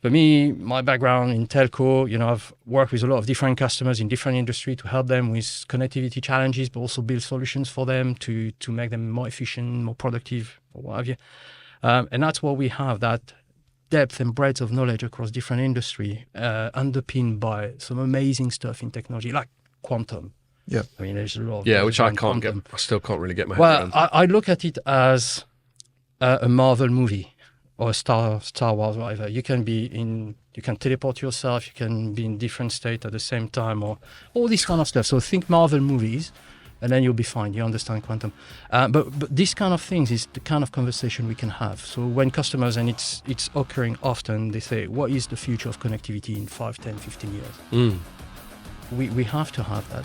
For me, my background in telco, I've worked with a lot of different customers in different industries to help them with connectivity challenges, but also build solutions for them to make them more efficient, more productive, or what have you. And that's what we have, that depth and breadth of knowledge across different industry, underpinned by some amazing stuff in technology, like quantum. Yeah. I mean, there's a lot of which I still can't really get my head around. I look at it as a Marvel movie. Or a Star Wars, whatever. You can teleport yourself. You can be in different state at the same time, or all this kind of stuff. So think Marvel movies, and then you'll be fine. You understand quantum. But this kind of things is the kind of conversation we can have. So when customers, and it's occurring often, they say, what is the future of connectivity in 5, 10, 15 years? We have to have that.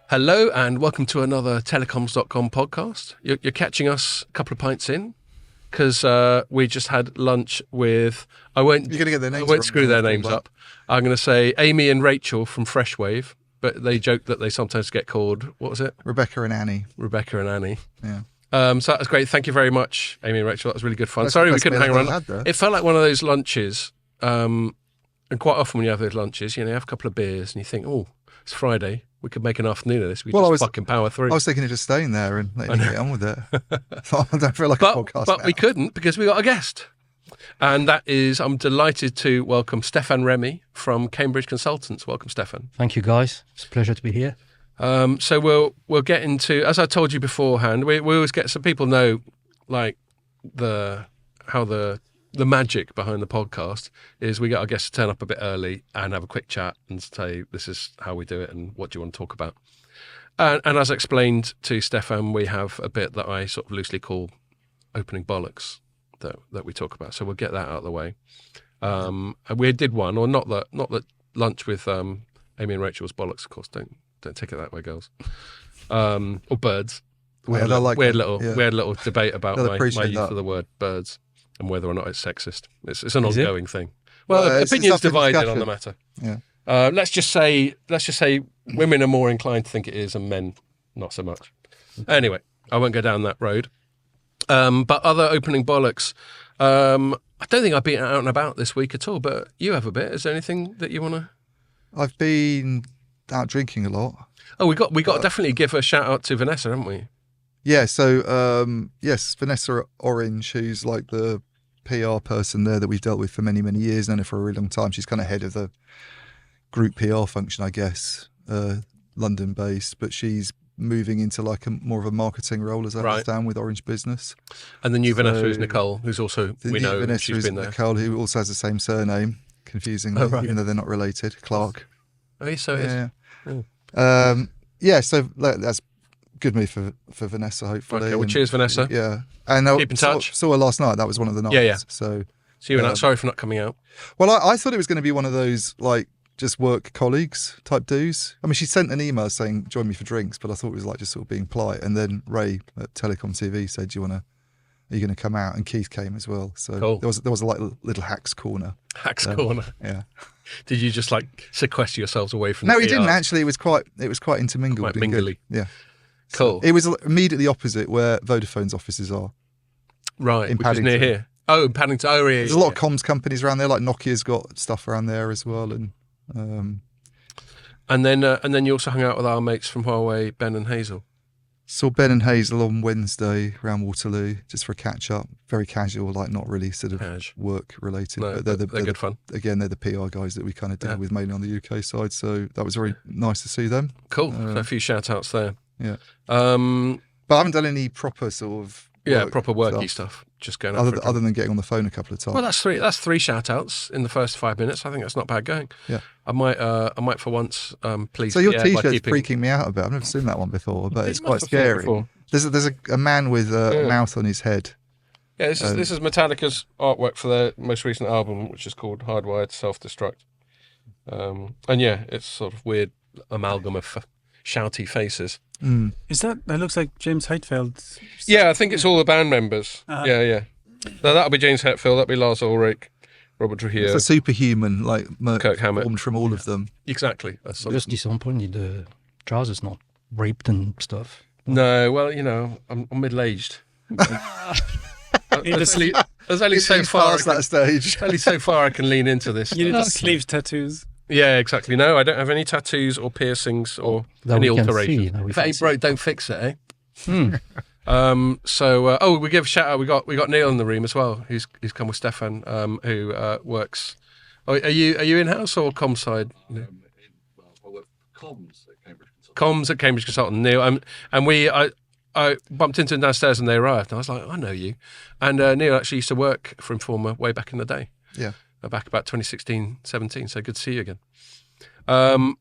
Hello and welcome to another Telecoms.com podcast. You're catching us a couple of pints in because we just had lunch with. You're going to get their names. I won't screw their names up. I'm going to say Amy and Rachel from Freshwave, but they joke that they sometimes get called, what was it? Rebecca and Annie. Yeah. So that was great. Thank you very much, Amy and Rachel. That was really good fun. Sorry we couldn't hang around. It felt like one of those lunches, and quite often when you have those lunches, you have a couple of beers and you think, oh, it's Friday. We could make an afternoon of this. We just fucking power through. I was thinking of just staying there and letting you get on with it. I don't feel like a podcast But now. we couldn't because we got a guest. And that is, I'm delighted to welcome Stephane Remy from Cambridge Consultants. Welcome, Stephane. Thank you, guys. It's a pleasure to be here. So we'll get into, as I told you beforehand, we always get, so people know like how the magic behind the podcast is we get our guests to turn up a bit early and have a quick chat and say, this is how we do it and what do you want to talk about? And as I explained to Stephane, we have a bit that I sort of loosely call opening bollocks that we talk about. So we'll get that out of the way. And we did one, or not that lunch with Amy and Rachel's bollocks, of course. Don't take it that way, girls. Or birds. We had a little debate about my use of the word birds. And whether or not it's sexist. It's an ongoing thing. Well, opinions divided on the matter. Yeah. Let's just say women are more inclined to think it is and men not so much. Anyway, I won't go down that road. But other opening bollocks, I don't think I've been out and about this week at all, but you have a bit. Is there anything that you want to? I've been out drinking a lot. Oh, we got to definitely give a shout out to Vanessa, haven't we? Yeah, so yes, Vanessa Orange, who's like the PR person there that we've dealt with for many, many years, known her for a really long time. She's kind of head of the group PR function, I guess, London-based, but she's moving into like more of a marketing role, as I understand, with Orange Business. And the new Vanessa is Nicole, who's also, we know, Vanessa she's been there. Nicole, who also has the same surname, confusingly, even though they're not related, Clark. Oh, so it is. Yeah, so that's good move for Vanessa, hopefully. Okay, well, cheers, Vanessa. Yeah. And keep in touch. Saw her last night. That was one of the nights. Yeah. So see you sorry for not coming out. Well, I thought it was going to be one of those like just work colleagues type dues. I mean, she sent an email saying join me for drinks, but I thought it was like just sort of being polite. And then Ray at Telecom TV said, are you going to come out? And Keith came as well. So cool. there was a like little hacks corner. Corner. Yeah. Did you just like sequester yourselves away from? No, the he PR? Didn't actually. It was quite intermingled. Quite mingly. Yeah. Cool. So it was immediately opposite where Vodafone's offices are. Right, which is near here. Oh, in Paddington. Oh, yeah. There's a lot of comms companies around there, like Nokia's got stuff around there as well. And then you also hung out with our mates from Huawei, Ben and Hazel. Saw Ben and Hazel on Wednesday around Waterloo, just for a catch-up. Very casual, like not really sort of work-related. No, but they're good fun. Again, they're the PR guys that we kind of deal with mainly on the UK side, so that was very nice to see them. Cool. A few shout-outs there. Yeah. But I haven't done any proper sort of proper worky stuff. Just going other than getting on the phone a couple of times. Well, that's three shout-outs in the first 5 minutes. I think that's not bad going. Yeah. I might for once please. So your T-shirt's freaking me out a bit. I've never seen that one before, but it's quite scary. There's a man with a mouth on his head. Yeah, this is Metallica's artwork for their most recent album, which is called Hardwired Self-Destruct. And yeah, it's sort of weird amalgam of shouty faces. Mm. Is that looks like James Hetfield? Yeah, I think it's all the band members. Yeah. No, that'll be James Hetfield, that'll be Lars Ulrich, Robert Trujillo. It's a superhuman, like Kirk Hammett, formed from all of them. Exactly. Just disappointed the trousers not raped and stuff. No, well, I'm middle-aged. There's only so He's far. past that stage. Only so far I can lean into this. You need stuff. sleeves tattoos. Yeah, exactly. No, I don't have any tattoos or piercings or That any we can alterations. see, that we If it can ain't see. broke, don't fix it, eh? Hmm. We give a shout out. We got Neil in the room as well. Who's come with Stephane, who works. Oh, are you in house or comms side? I work for comms at Cambridge Consulting. Comms at Cambridge Consultant, Neil, I bumped into them downstairs and they arrived. And I was like, I know you. And Neil actually used to work for Informa way back in the day. Yeah. Back about 2016, 17. So good to see you again.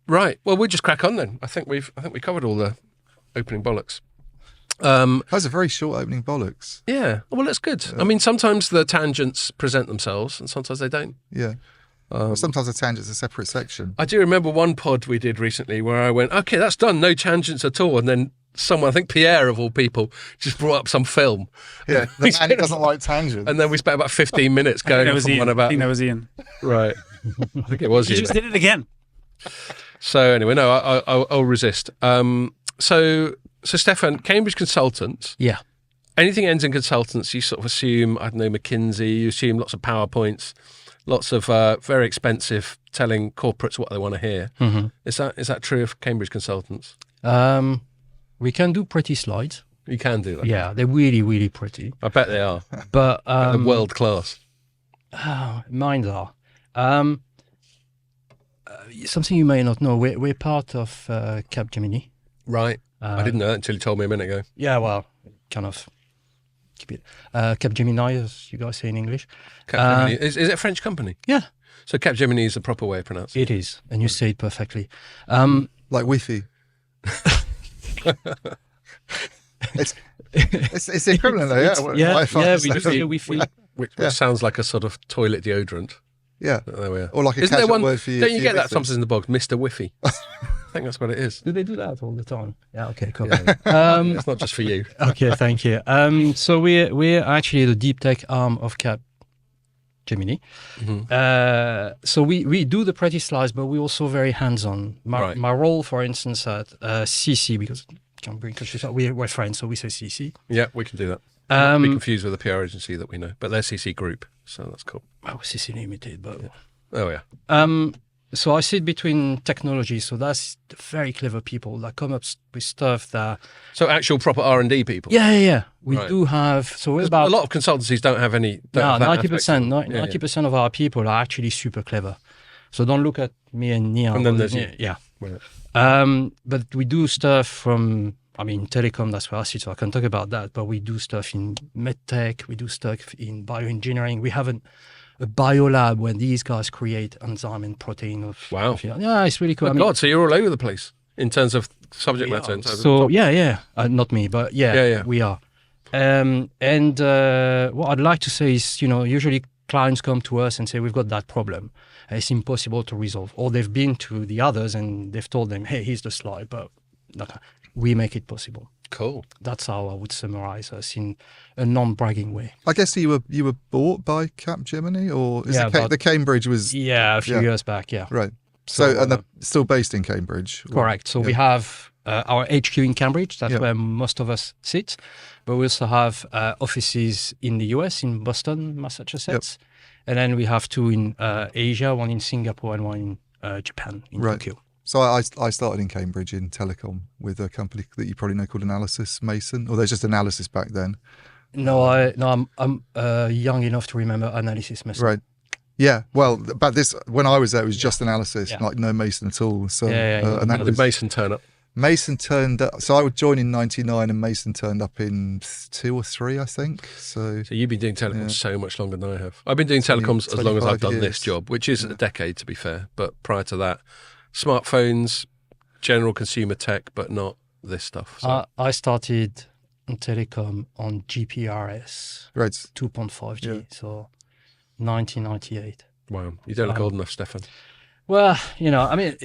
Right. Well, we'll just crack on then. I think we covered all the opening bollocks. That was a very short opening bollocks. Yeah. Well, that's good. I mean, sometimes the tangents present themselves and sometimes they don't. Yeah. Sometimes a tangent's a separate section. I do remember one pod we did recently where I went, okay, that's done. No tangents at all. And then someone, I think Pierre of all people, just brought up some film. Yeah. The man who doesn't like tangents. And then we spent about 15 minutes going off on one I about... think that was Ian. Right. I think it was You you. just did it again. So anyway, no, I'll resist. So Stephane, Cambridge Consultants, Yeah. anything ends in consultants, you sort of assume, I don't know, McKinsey, you assume lots of PowerPoints, lots of very expensive telling corporates what they want to hear. Mhm. Is that true of Cambridge Consultants? We can do pretty slides. You can do that. Yeah, they're really, really pretty. I bet they are. But They're world class. mine are. Something you may not know, we're part of Capgemini. Right. I didn't know that until you told me a minute ago. Yeah, well, kind of keep it. Capgemini, as you guys say in English. Capgemini. Is it a French company? Yeah, So Capgemini is the proper way of pronouncing it. it is, and you say it perfectly. Like Wi-Fi. it's the equivalent though, yeah. Wi-Fi. we do say Wi-Fi. Which sounds like a sort of toilet deodorant. Yeah. There we are. Or like a Isn't there casual one? word for you. Don't you for get your that business. sometimes in the bog? Mr. Whiffy. I think that's what it is. Do they do that all the time? Yeah, okay, cool. It's not just for you. Okay, thank you. So we're actually the deep tech arm of Capgemini. So we do the pretty slides, but we're also very hands-on. Right. My role, for instance, at CC, because we're friends, so we say CC. Yeah, we can do that. Not be confused with the PR agency that we know, but they're CC Group, so that's cool. Oh, CC Limited, but... Oh yeah. So I sit between technology, so that's the very clever people that come up with stuff that... So actual proper R&D people. Yeah. We Right. do have... So we're 'Cause about... a lot of consultancies don't have any. No, Don't have that 90%. aspect. 90% of our people are actually super clever. So don't look at me and Nia. And then there's you. Yeah. Right. But we do stuff from... I mean, telecom, that's where I sit, so I can talk about that. But we do stuff in medtech. We do stuff in bioengineering. We have a biolab where these guys create enzyme and protein of... Wow. Yeah, it's really cool. Oh, I mean, God, so you're all over the place in terms of subject matter. in terms of so topic. yeah. Not me, but Yeah. we are. What I'd like to say is, usually clients come to us and say, we've got that problem. And it's impossible to resolve. Or they've been to the others and they've told them, hey, here's the slide, but we make it possible. Cool. That's how I would summarize us in a non-bragging way. I guess you were bought by Capgemini, or is Yeah, the Cambridge was Yeah, a few years back, yeah. right. So, So, and they're still based in Cambridge. or- Correct. So we have our HQ in Cambridge. That's Yeah. where most of us sit. But we also have offices in the US, in Boston, Massachusetts. And then we have two in Asia, one in Singapore and one in Japan, in Right. Tokyo. So I started in Cambridge in telecom with a company that you probably know called Analysis Mason, or there's just Analysis back then. No, I'm young enough to remember Analysis Mason. Right. Yeah. Well, but when I was there, it was just Analysis, Yeah. like no Mason at all. So Yeah. and that How did was, Mason turn up? Mason turned up. So I would join in '99, and Mason turned up in 2 or 3, I think. So So you've been doing telecoms so much longer than I have. I've been doing telecoms as long as I've 25 done this years. job, which is a decade to be fair. But prior to that, smartphones, general consumer tech, but not this stuff. So. I started in telecom on GPRS right. 2.5G, Yeah. so 1998. Wow, you don't look old enough, Stephane. Well, I mean,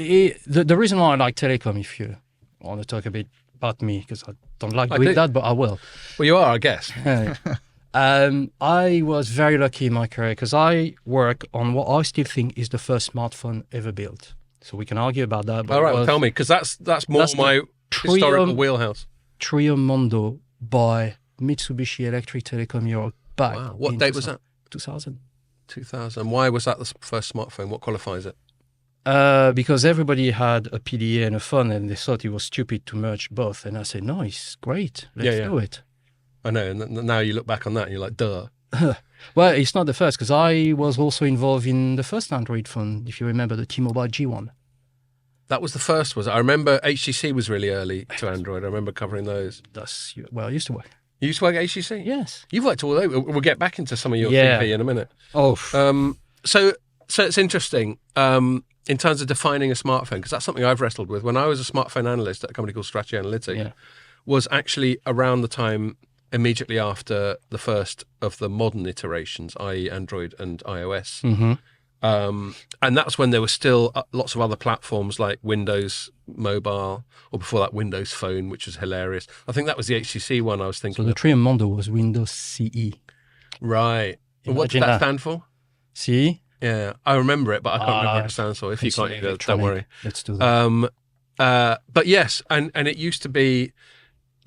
the reason why I like telecom, if you want to talk a bit about me, because I don't like doing do. that, but I will. Well, you are, I guess. I was very lucky in my career because I work on what I still think is the first smartphone ever built. So we can argue about that. But All right, it was- tell me, because that's more That's my historical wheelhouse. Trio Mondo by Mitsubishi Electric Telecom Europe back. Wow. What in date was that? 2000. 2000. Why was that the first smartphone? What qualifies it? Because everybody had a PDA and a phone, and they thought it was stupid to merge both. And I said, no, it's great. Let's do it. I know. And now you look back on that and you're like, duh. Well, it's not the first, because I was also involved in the first Android phone, if you remember, the T-Mobile G1. That was the first, was it? I remember HTC was really early to Android. I remember covering those. I used to work. You used to work at HTC? Yes. You've worked all over. We'll get back into some of your Yeah. CV in a minute. Oh. So it's interesting in terms of defining a smartphone, because that's something I've wrestled with. When I was a smartphone analyst at a company called Strategy Analytics, was actually around the time immediately after the first of the modern iterations, i.e. Android and iOS. Mm-hmm. And that's when there were still lots of other platforms like Windows Mobile, or before that Windows Phone, which was hilarious. I think that was the HTC one I was thinking So the of. Trio Mondo was Windows CE. Right. What did Imagine that that. stand for? CE? Yeah, I remember it, but I can't remember what it stands for. If you can't, don't worry. Let's do that. But yes, and it used to be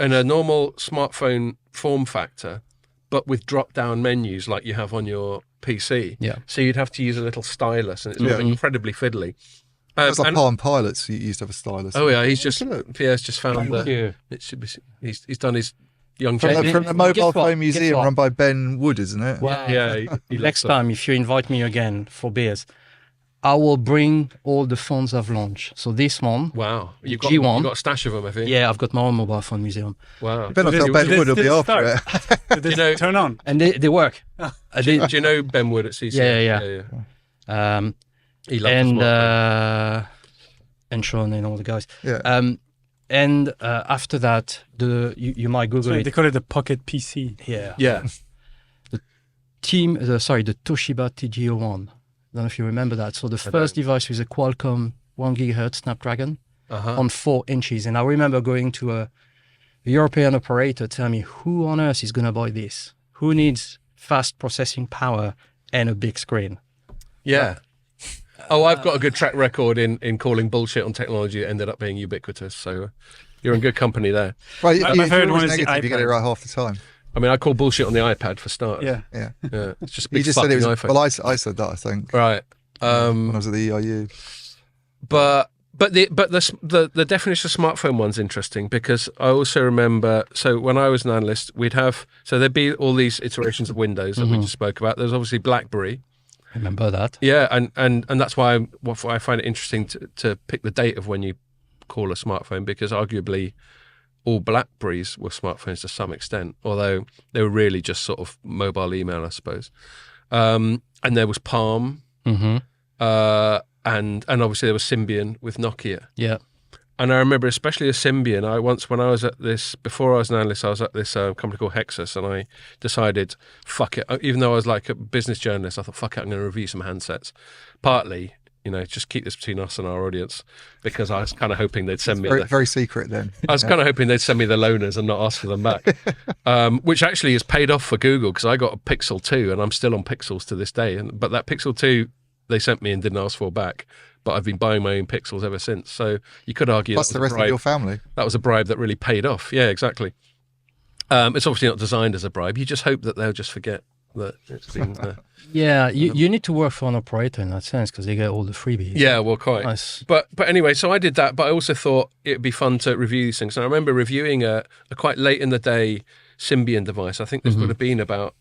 in a normal smartphone form factor, but with drop-down menus like you have on your PC. Yeah. So you'd have to use a little stylus, and it's all incredibly fiddly. It's like Palm Pilots. You used to have a stylus. Oh yeah, Pierre's just found Thank that you. it should be. He's done his young From Jane. the Mobile Guess what? Phone Guess Museum what? run by Ben Wood, isn't it? Wow. Yeah, he Next loves time, if you invite me again for beers, I will bring all the phones I've launched. So this one, it. Wow, you've G1. got a stash of them, have you? yeah, I've got my own mobile phone museum. Wow. You better not tell Ben Did Wood, he'll it be after start? it. Did it turn on? And they work. Do you know Ben Wood at CCS? Yeah. He loves And Sean and all the guys. Yeah. And after that, you might Google Sorry, it. they call it the Pocket PC. Yeah. Yeah. The Toshiba TG01. I don't know if you remember that. So the first device was a Qualcomm 1 gigahertz Snapdragon on 4 inches. And I remember going to a European operator telling me, who on earth is going to buy this? Who needs fast processing power and a big screen? Yeah. Oh, I've got a good track record in calling bullshit on technology that ended up being ubiquitous. So you're in good company there. Right, My if you're favourite one always is the negative, you get it iPad. right half the time. I mean, I call bullshit on the iPad for starters. Yeah. Yeah. Yeah. It's just a You big just said fucking it was. iPhone. Well, I said that, I think, Right. when I was at the EIU. But the definition of smartphone one's interesting, because I also remember, so when I was an analyst, there'd be all these iterations of Windows that we just spoke about. There's obviously BlackBerry. Remember that? Yeah, and that's why I find it interesting to pick the date of when you call a smartphone, because arguably all BlackBerries were smartphones to some extent, although they were really just sort of mobile email, I suppose. And there was Palm, Mm-hmm. and obviously there was Symbian with Nokia. Yeah. And I remember especially a Symbian. When I was at this, before I was an analyst, I was at this company called Hexus, and I decided, fuck it. Even though I was like a business journalist, I thought, fuck it, I'm going to review some handsets. Partly, just keep this between us and our audience, because I was kind of hoping they'd send me Very secret then. I was kind of hoping they'd send me the loaners and not ask for them back, which actually has paid off for Google, because I got a Pixel 2 and I'm still on Pixels to this day. But that Pixel 2 they sent me and didn't ask for back. But I've been buying my own Pixels ever since. So you could argue Plus that the was rest a bribe. of your family. That was a bribe that really paid off. Yeah, exactly. It's obviously not designed as a bribe. You just hope that they'll just forget that it's been... Yeah, you need to work for an operator in that sense, because they get all the freebies. Yeah, well, quite. Nice. But anyway, so I did that, but I also thought it'd be fun to review these things. And I remember reviewing a quite late in the day Symbian device. I think this would have been about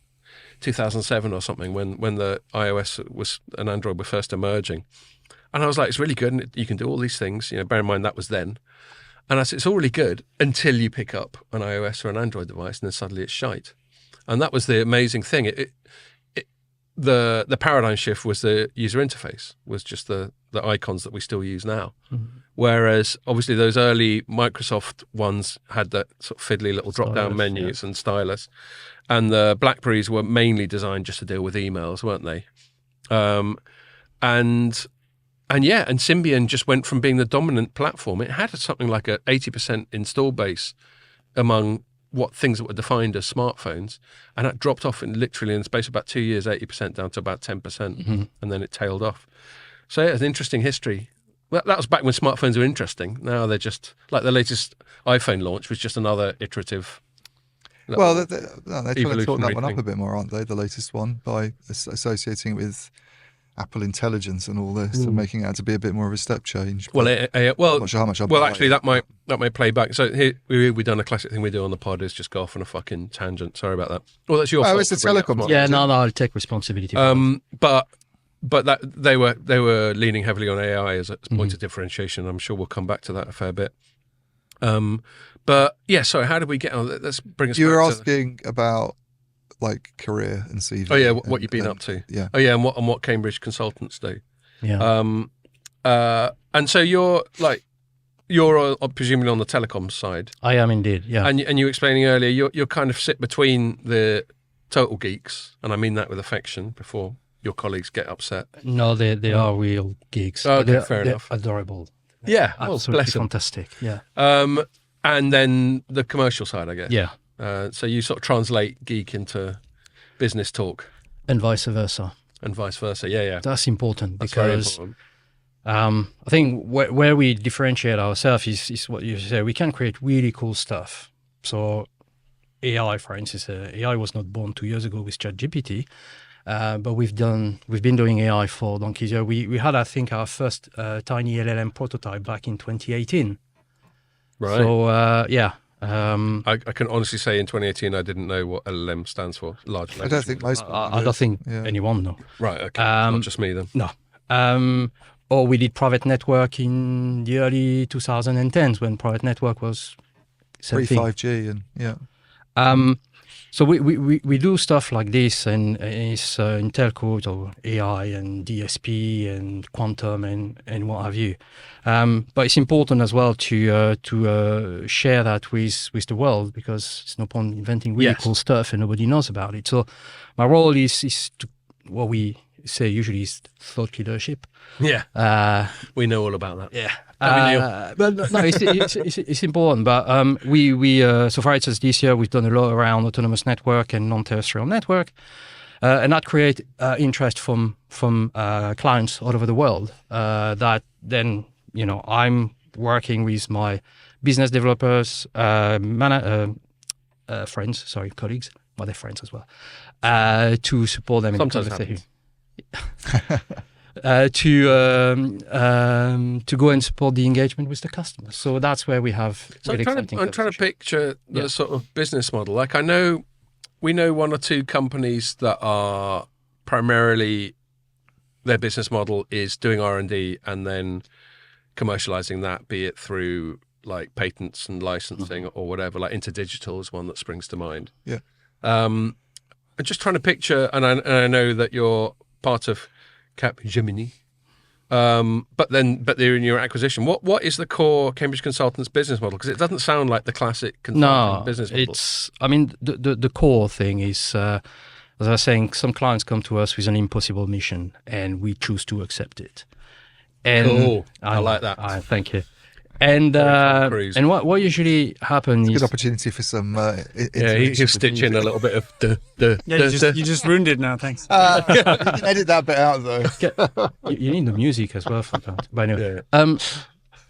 2007 or something, when the iOS and Android were first emerging. And I was like, it's really good, and you can do all these things. Bear in mind that was then. And I said, it's all really good until you pick up an iOS or an Android device, and then suddenly it's shite. And that was the amazing thing. The paradigm shift was the user interface, was just the icons that we still use now. Mm-hmm. Whereas obviously those early Microsoft ones had that sort of fiddly little drop-down menus and stylus. And the BlackBerries were mainly designed just to deal with emails, weren't they? And Symbian just went from being the dominant platform. It had something like a 80% install base among things that were defined as smartphones, and that dropped off in the space of about 2 years, 80% down to about 10%, and then it tailed off. So it's an interesting history. that was back when smartphones were interesting. Now they're just like the latest iPhone launch was just another iterative. Well, they're trying to talk evolutionary that one up thing. a bit more, aren't they? The latest one, by associating it with Apple Intelligence and all this, and making it out to be a bit more of a step change. Well, I'm not sure how much I well, buy actually, it. that might play back. So here we've done a classic thing we do on the pod is just go off on a fucking tangent. Sorry about that. Well, that's your fault. It's the for bringing up Telecoms. smart- Yeah, no, I'll take responsibility. For that. But that they were leaning heavily on AI as a point of differentiation. I'm sure we'll come back to that a fair bit. But yeah, sorry, how did we get on? Let's bring us. You were back to asking about like career and CV. Oh yeah, what and- you've been and- up to. Yeah. Oh yeah, and what Cambridge consultants do. Yeah, And so you're presumably on the telecoms side, I am indeed. Yeah. and you were explaining earlier you're kind of sit between the total geeks, and I mean that with affection before your colleagues get upset. No, they are real geeks. Oh, But okay, fair they're enough. Adorable. Yeah, well, Absolutely bless them. fantastic. Yeah. And then the commercial side, I guess. Yeah. So you sort of translate geek into business talk And vice versa. and vice versa. Yeah. That's important That's very because important. I think where we differentiate ourselves is what you say. We can create really cool stuff. So AI, for instance, AI was not born 2 years ago with ChatGPT, but we've been doing AI for donkey's years. We had, I think, our first tiny LLM prototype back in 2018. Right. So yeah. I can honestly say in 2018 I didn't know what LLM stands for. Large I language. don't think most. I don't think Yeah. anyone knows. Right. Okay. Not just me then. No. Or we did private network in the early 2010s when private network was Pre something. 5G and yeah. So we do stuff like this, and it's in telco or AI and DSP and quantum and what have you. But it's important as well to share that with the world, because it's no point inventing really Yes. cool stuff and nobody knows about it. So my role is to, what we say usually is thought leadership. Yeah. We know all about that. Yeah. Don't we, But no, it's important. But we so for instance, this year we've done a lot around autonomous network and non-terrestrial network, and that create interest from clients all over the world. That then I'm working with my business developers, colleagues, but they're friends as well, to support them in the Sometimes conversation. happens. To go and support the engagement with the customer. So that's where we have So really I'm exciting trying to conversation. picture the Yeah. sort of business model. Like we know one or two companies that are primarily their business model is doing R&D and then commercializing that, be it through like patents and licensing or whatever. Like Interdigital is one that springs to mind. Yeah. I'm just trying to picture, and I know that you're part of Capgemini, but they're in your acquisition. What is the core Cambridge Consultants business model? Because it doesn't sound like the classic consulting No, business model. the core thing is, as I was saying, some clients come to us with an impossible mission and we choose to accept it. And Cool. I like that. Thank you. And Tom Cruise. and what usually happens Good is opportunity for some. Yeah, interaction he'll with stitch in music. a little bit of Yeah, you just ruined it now. Thanks. You can edit that bit out though. you need the music as well for that. But anyway, Yeah.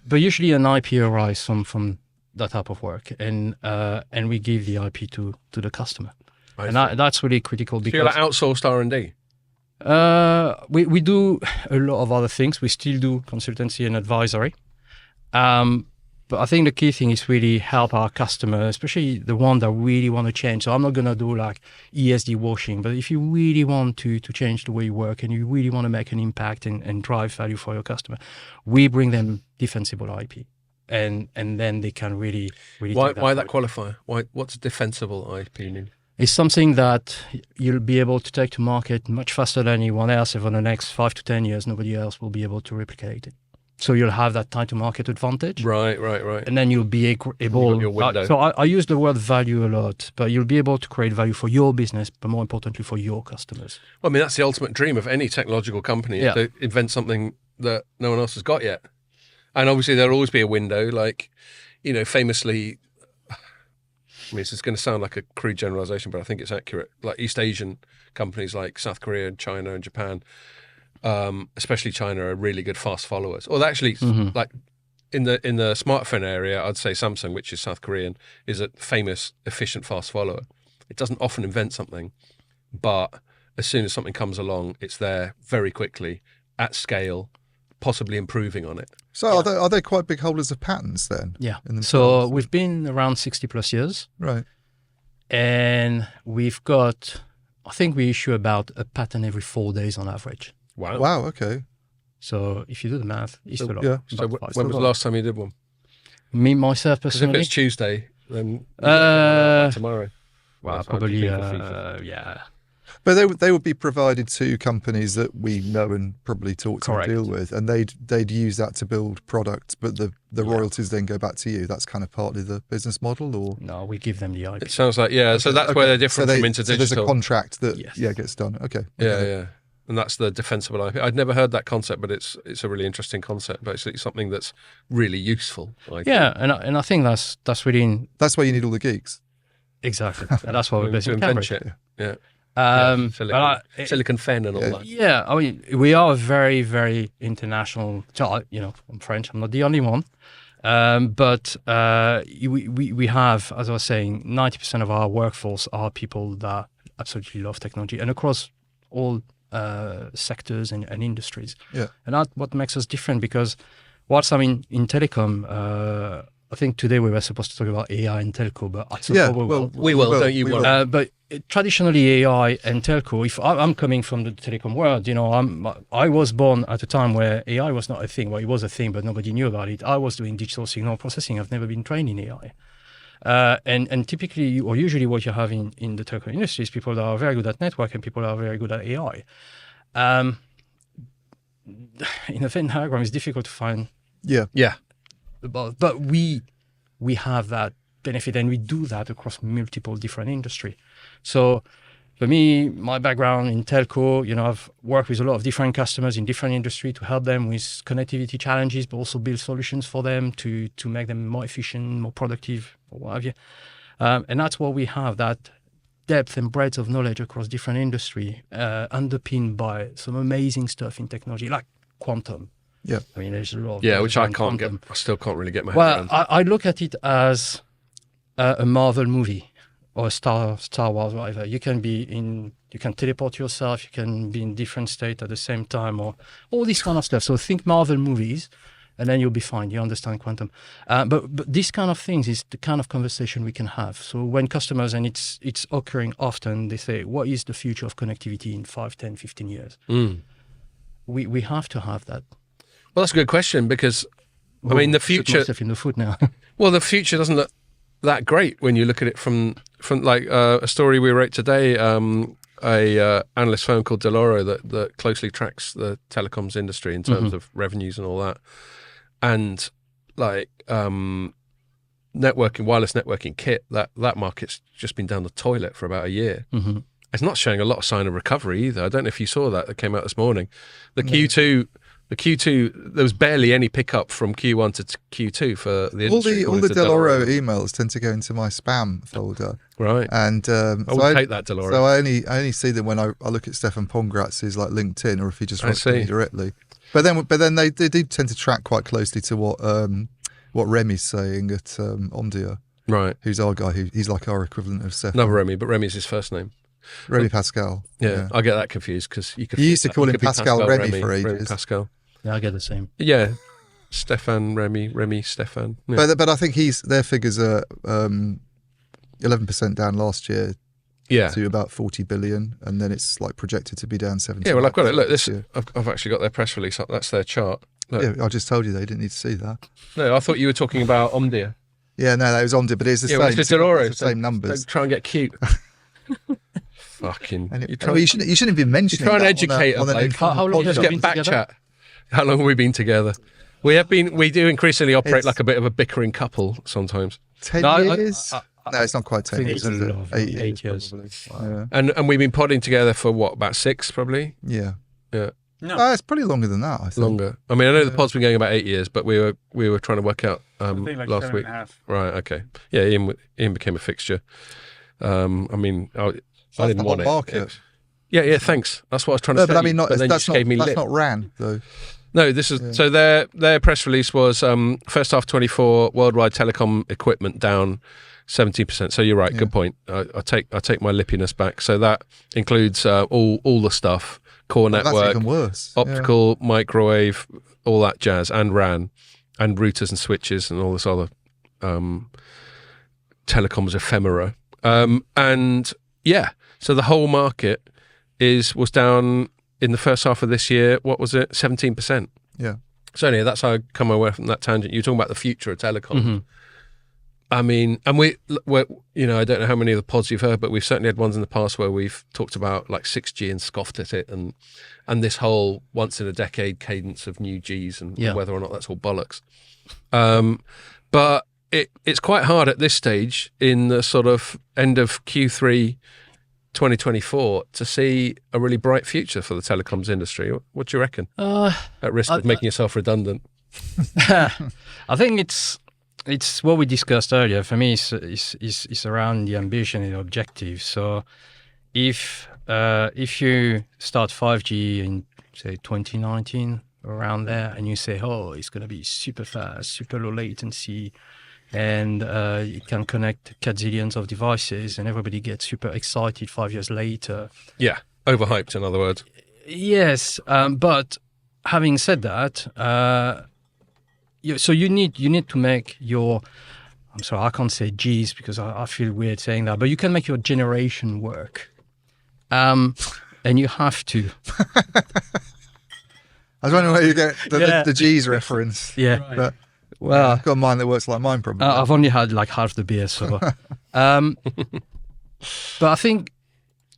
but usually an IP arises from that type of work, and we give the IP to the customer, and that's really critical So you're like because outsourced R&D. we do a lot of other things. We still do consultancy and advisory, but I think the key thing is really help our customer, especially the one that really want to change. So I'm not gonna do like ESD washing, but if you really want to change the way you work and you really want to make an impact and drive value for your customer, we bring them defensible IP, and then they can really Why take that forward. qualifier? What's defensible IP mean? It's something that you'll be able to take to market much faster than anyone else. Over the next 5 to 10 years, nobody else will be able to replicate it. So you'll have that time to market advantage. Right. And then you'll be able. your window. So I use the word value a lot, but you'll be able to create value for your business, but more importantly for your customers. Well, I mean, that's the ultimate dream of any technological company, Yeah. to invent something that no one else has got yet. And obviously there'll always be a window, like, famously, I mean, this is going to sound like a crude generalization, but I think it's accurate. Like East Asian companies like South Korea and China and Japan especially China, are really good fast followers. Or actually, Mm-hmm. like in the smartphone area, I'd say Samsung, which is South Korean, is a famous, efficient fast follower. It doesn't often invent something, but as soon as something comes along, it's there very quickly at scale, possibly improving on it. So are they quite big holders of patents then? Yeah. in So themselves? we've been around 60 plus years, Right. and we've got, I think we issue about a patent every 4 days on average. Wow. Wow. Okay. So if you do the math, it's a lot. yeah. So About five. when was the last time you did one? Me, myself Because if personally, it's Tuesday, then tomorrow. well, That's probably, IP for FIFA. yeah. But they would be provided to companies that we know and probably talk to and Correct. deal with, and they'd use that to build products, but the royalties then go back to you. That's kind of partly the business model, or No, we give them the IP. It sounds like, yeah, so that's where they're different from so there's a InterDigital. contract that Yes. gets done. Okay. Yeah. And that's the defensible IP. I'd never heard that concept, but it's a really interesting concept. Basically, something that's really useful. Like, Yeah, and I think that's really That's why you need all the geeks. exactly. And that's why we're to based in invent Cambridge. shit. Yeah. But Silicon Fen and all that. yeah, I mean, we are a very, very international. So, I'm French. I'm not the only one. But we have, as I was saying, 90% of our workforce are people that absolutely love technology, and across all sectors and industries. Yeah. And that's what makes us different, because whilst I'm in telecom, I think today we were supposed to talk about AI and telco, but I Yeah. thought Well, We will, don't you we worry. will. but traditionally AI and telco, if I'm coming from the telecom world, I was born at a time where AI was not a thing. Well, it was a thing, but nobody knew about it. I was doing digital signal processing. I've never been trained in AI. And typically, or usually what you have in the telco industry is people that are very good at network and people that are very good at AI. In a Venn diagram, it's difficult to find, Yeah. Yeah. but we have that benefit, and we do that across multiple different industry. So for me, my background in telco, I've worked with a lot of different customers in different industry to help them with connectivity challenges, but also build solutions for them to make them more efficient, more productive, or what have you. And that's what we have, that depth and breadth of knowledge across different industry, underpinned by some amazing stuff in technology, like quantum. Yeah. I mean, there's a lot of Yeah, which I around can't quantum. get. I still can't really get my head Well, around. I look at it as a Marvel movie or a Star Wars, whatever. You can teleport yourself. You can be in different state at the same time, or all this kind of stuff. So think Marvel movies, and then you'll be fine. You understand quantum. But this kind of things is the kind of conversation we can have. So when customers, and it's occurring often, they say, what is the future of connectivity in 5, 10, 15 years? We have to have that. Well, that's a good question, because I mean, the Shoot future. myself in the foot now. Well, the future doesn't look that great when you look at it from like a story we wrote today. A analyst firm called Deloro that closely tracks the telecoms industry in terms of revenues and all that, and like wireless networking kit. That market's just been down the toilet for about a year. Mm-hmm. It's not showing a lot of sign of recovery either. I don't know if you saw that came out this morning. The Q2, there was barely any pickup from Q1 to Q2 for the industry. All the according to Deloro emails tend to go into my spam folder, Right. and I would take that, Deloro. So I only see them when I look at Stephane Pongratz's like LinkedIn, or if he just I writes to me see. directly. But then they do tend to track quite closely to what Remy's saying at Omdia, Right. who's our guy. He's like our equivalent of Stephane. Another Remy, but Remy's his first name. Remy Pascal. Yeah, I get that confused because you could. You used to call him could be Pascal Remy for Remy ages. Pascal. Yeah, I get the same. Yeah, Stephane, Remy, Stephane. Yeah. But I think their figures are 11% down last year yeah. to about 40 billion, and then it's like projected to be down 70. Yeah, well, I've got it. Look, this this. year. I've actually got their press release up. That's their chart. Look. Yeah, I just told you they didn't need to see that. No, I thought you were talking about Omdia. Yeah, no, that was Omdia, but it's the Yeah, same. well, it's Deloro. It's the same numbers. Don't try and get cute. Fucking. You shouldn't be mentioning. Try and that educate on them. an Like, How long just have you get been back together? chat. How long have we been together? We do increasingly operate like a bit of a bickering couple sometimes. 10 No, years? No, it's not quite 10 think years. it's Is a it? lot of 8 years. Yeah. And we've been podding together for what, about 6 probably? Yeah. Yeah. No, It's probably longer than that, I think. Longer. I mean, I know the pod's been going about 8 years, but we were trying to work out I think like last 7.5. week. Right. Okay. Yeah. Ian became a fixture. I mean, I That's didn't the want whole it. market. Yeah. Thanks. That's what I was trying to No, say. but I mean, then you that's just gave me not lip. RAN though. No, this is so their press release was first half 24 worldwide telecom equipment down 17%. So you're right. Yeah. Good point. I take my lippiness back. So that includes all the stuff, core That's network, even worse. optical, microwave, all that jazz, and RAN, and routers and switches and all this other telecoms ephemera. And yeah, so the whole market was down in the first half of this year. What was it? 17%. Yeah. So anyway, that's how I come away from that tangent. You're talking about the future of telecoms. Mm-hmm. I mean, and we're, I don't know how many of the pods you've heard, but we've certainly had ones in the past where we've talked about like 6G and scoffed at it, and this whole once in a decade cadence of new Gs and whether or not that's all bollocks. But it's quite hard at this stage in the sort of end of Q3 2024 to see a really bright future for the telecoms industry. What do you reckon? At risk of making yourself redundant. I think it's what we discussed earlier. For me, it's around the ambition and objective. So if you start 5G in say 2019 around there, and you say, oh, it's going to be super fast, super low latency, and it can connect gazillions of devices, and everybody gets super excited 5 years later. Yeah, overhyped, in other words. Yes, but having said that, so you need to make your. I'm sorry, I can't say G's because I feel weird saying that, but you can make your generation work, and you have to. I was wondering where you get the G's reference. Yeah. Right. But, well, I've got a mind that works like mine, probably. I've only had like half the beer, so. But I think.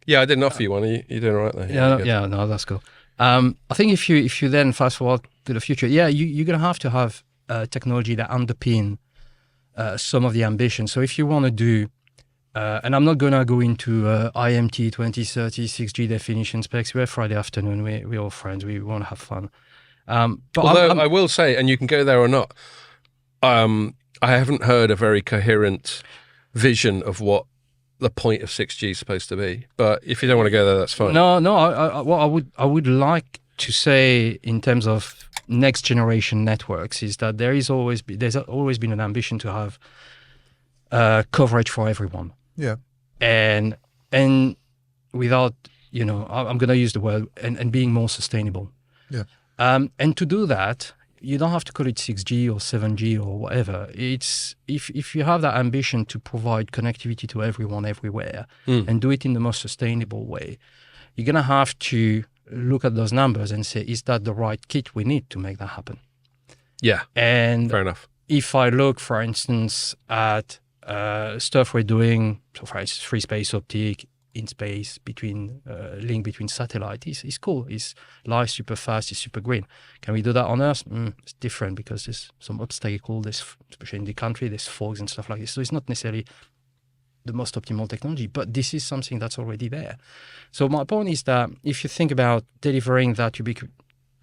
Yeah, I didn't offer you one. You're doing all right there. No, that's cool. I think if you then fast forward to the future, you're gonna have to have technology that underpin some of the ambition. So if you want to do, and I'm not gonna go into IMT 2030 6G definition specs. We're Friday afternoon. We're all friends. We want to have fun. But although I will say, and you can go there or not, I haven't heard a very coherent vision of what the point of 6G is supposed to be. But if you don't want to go there, that's fine. No. What I would like to say in terms of next generation networks is that there's always been an ambition to have coverage for everyone. Yeah. And without, I'm going to use the word, and being more sustainable. Yeah. And to do that, you don't have to call it 6G or 7G or whatever. It's if you have that ambition to provide connectivity to everyone everywhere and do it in the most sustainable way, you're going to have to look at those numbers and say, is that the right kit we need to make that happen? Yeah. And fair enough. If I look, for instance, at stuff we're doing, so for instance, free space optic, in space, link between satellites is cool. It's live, super fast, it's super green. Can we do that on Earth? It's different because there's some obstacle. Especially in the country, there's fogs and stuff like this. So it's not necessarily the most optimal technology, but this is something that's already there. So my point is that if you think about delivering that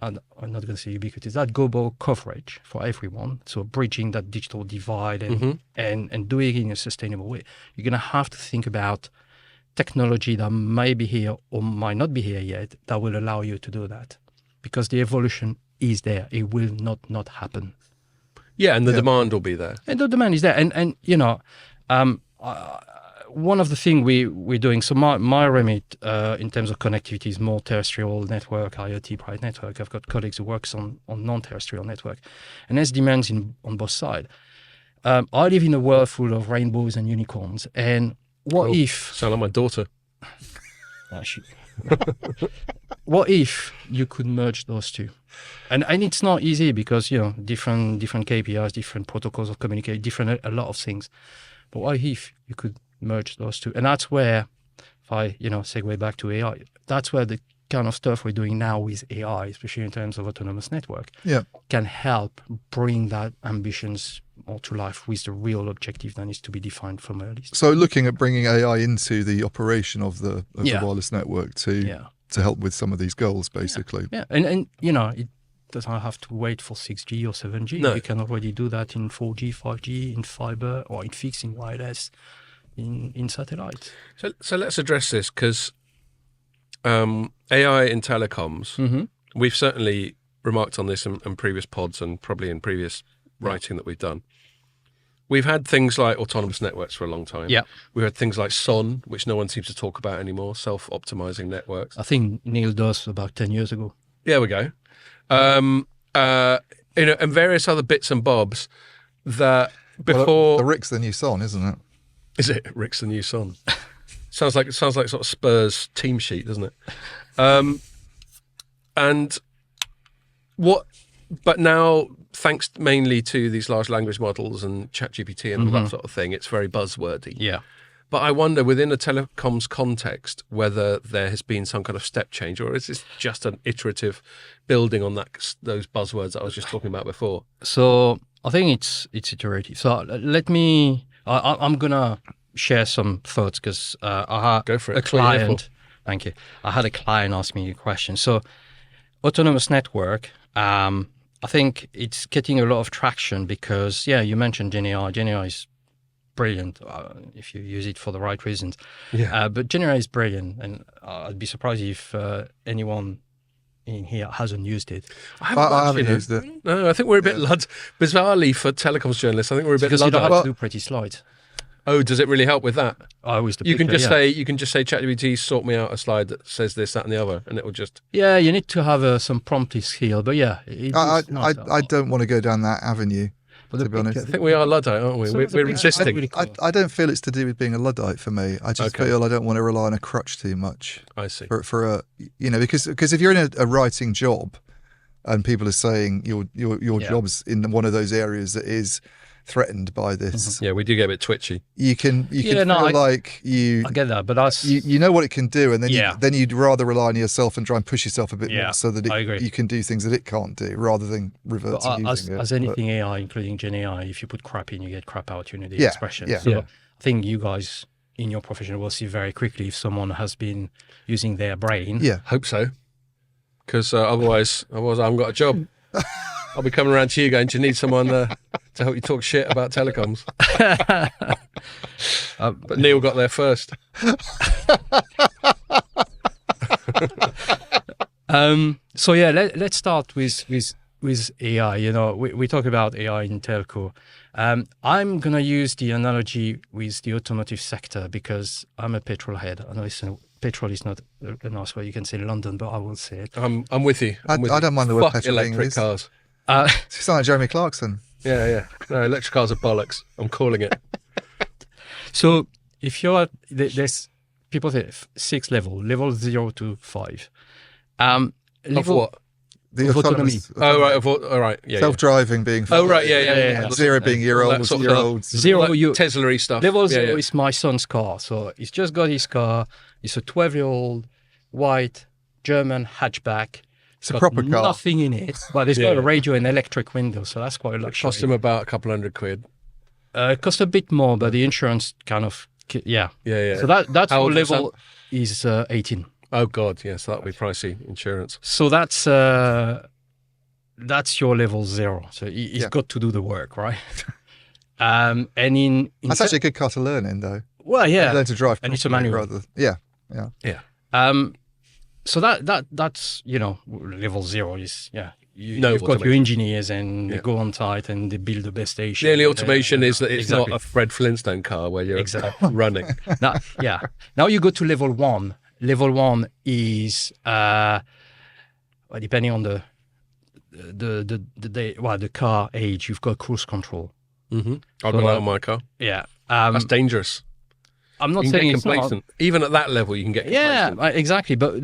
I'm not going to say ubiquitous, that global coverage for everyone, so bridging that digital divide and doing it in a sustainable way, you're going to have to think about technology that may be here or might not be here yet that will allow you to do that, because the evolution is there. It will not happen. Yeah, and the demand will be there. And the demand is there. And one of the things we're doing, so my remit in terms of connectivity is more terrestrial network, IoT private network. I've got colleagues who works on non-terrestrial network. And there's demands on both sides. I live in a world full of rainbows and unicorns. And what if... Sound like my daughter. What if you could merge those two? And it's not easy because, different KPIs, different protocols of communication, a lot of things. But what if you could merge those two? And that's where, if I, segue back to AI, that's where the kind of stuff we're doing now with AI, especially in terms of autonomous network, can help bring that ambitions more to life with the real objective that needs to be defined from early. So looking at bringing AI into the operation of the wireless network to help with some of these goals, basically. Yeah. And it doesn't have to wait for 6G or 7G. No. You can already do that in 4G, 5G, in fiber, or in fixed, in wireless, in satellite. So let's address this, because AI in telecoms, Mm-hmm. we've certainly remarked on this in previous pods and probably in previous writing that we've done. We've had things like autonomous networks for a long time. Yeah. We've had things like SON, which no one seems to talk about anymore, self-optimizing networks. I think Neil does about 10 years ago. There we go. And various other bits and bobs that before... the Rick's the new son, isn't it? Is it Rick's the new son? sounds like sort of Spurs team sheet, doesn't it? But now, thanks mainly to these large language models and ChatGPT and all that sort of thing, it's very buzzwordy. Yeah. But I wonder, within a telecoms context, whether there has been some kind of step change, or is this just an iterative building on those buzzwords that I was just talking about before? So I think it's iterative. So let me. I'm gonna share some thoughts because I had Go for it. a That's what you're here client. Thank you. I had a client ask me a question. So autonomous network. I think it's getting a lot of traction because you mentioned GenAI. GenAI is brilliant if you use it for the right reasons. Yeah. But GenAI is brilliant, and I'd be surprised if anyone in here hasn't used it. I haven't used it. No, I think we're a bit bizarrely for telecoms journalists. I think we're a bit Because you don't have Luddite. to do pretty slides. Oh, does it really help with that? I always You can just say ChatGPT, sort me out a slide that says this, that, and the other, and it will just. Yeah, you need to have some prompting skill, but yeah, I don't want to go down that avenue. To be honest, I think we are Luddite, aren't we? We're resisting. Really cool. I don't feel it's to do with being a Luddite for me. I just feel I don't want to rely on a crutch too much. I see. For a because if you're in a writing job, and people are saying your job's in one of those areas that is threatened by this, Yeah, we do get a bit twitchy. you can feel like I get that, but that's you know what it can do, and then Yeah. you'd rather rely on yourself and try and push yourself a bit Yeah, more so that I agree. you can do things that it can't do, rather than revert to using it. as But- anything AI, including Gen AI, if you put crap in, you get crap out. You know the Yeah, expression. yeah. So Yeah. I think you guys in your profession will see very quickly if someone has been using their brain. yeah. Hope so. Because otherwise I haven't got a job. I'll be coming around to you going, do you need someone to help you talk shit about telecoms? But Neil got there first. So yeah, let's start with AI. You know, we talk about AI in telco. I'm gonna use the analogy with the automotive sector because I'm a petrol head. I know petrol is not a nice way you can say London, but I will say it. I'm with you. I don't mind the word Fuck petrol being electric used. cars. It's like Jeremy Clarkson. Yeah. No, electric cars are bollocks. I'm calling it. So if you're there's people say 6 level 0 to 5. Of what? The Of autonomous, Oh, right. All right. Yeah. self-driving being. Oh, right. Yeah. Zero being year All that olds, sort of year stuff. olds. Zero, All that you Tesla-y stuff. level Yeah, 0 is my son's car. So he's just got his car. It's a 12-year-old white German hatchback. It's a proper car. Nothing in it, but it's got a radio and electric window, so that's quite a luxury. Cost him about a couple £100. It cost a bit more, but the insurance kind of Yeah. So that's How your old was level is 18. Oh God, yes, that'll be pricey insurance. So that's your level 0. So he's got to do the work, right? And in That's actually a good car to learn in, though. well, yeah, Learn to drive. and it's a properly manual. Yeah. So that's level 0 is you've got your automation. engineers and they go on site and they build the best station. The only automation is that it's Exactly. not a Fred Flintstone car where you're Exactly. running. Now you go to level 1. Level 1 is depending on the car age, you've got cruise control. Mm-hmm. I'll So, go out on my car. Yeah, That's dangerous. I'm not You can saying get it's not. complacent. Even at that level, you can get complacent. Yeah, exactly. But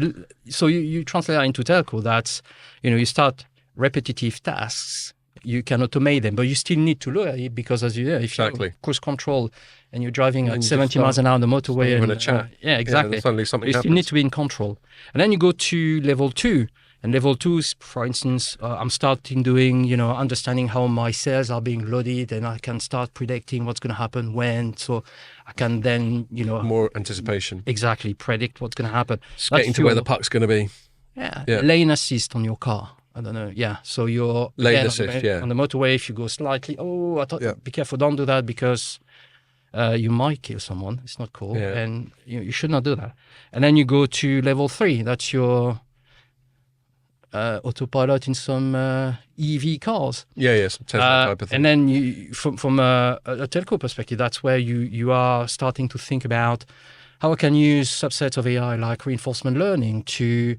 so you translate that into telco. That's you start repetitive tasks. You can automate them, but you still need to look at it because, as you know, if Exactly. you have cruise control and you're driving And at you 70 start miles an hour on the motorway, having and a chat. yeah, exactly. then suddenly something you still happens. need to be in control. And then you go to level 2. And level 2 is, for instance, I'm starting doing, understanding how my cells are being loaded, and I can start predicting what's going to happen when. So I can then, More anticipation. exactly predict what's going to happen. Just getting to where the puck's going to be. Yeah. Yeah. Lane assist on your car. I don't know. Yeah. So you're Lane again, assist, yeah. on the motorway. If you go slightly, I thought Yeah. be careful. Don't do that because you might kill someone. It's not cool, Yeah. and you should not do that. And then you go to level 3. That's your autopilot in some EV cars. Yeah, some Tesla type of thing. And then you, from a telco perspective, that's where you are starting to think about how I can use subsets of AI like reinforcement learning to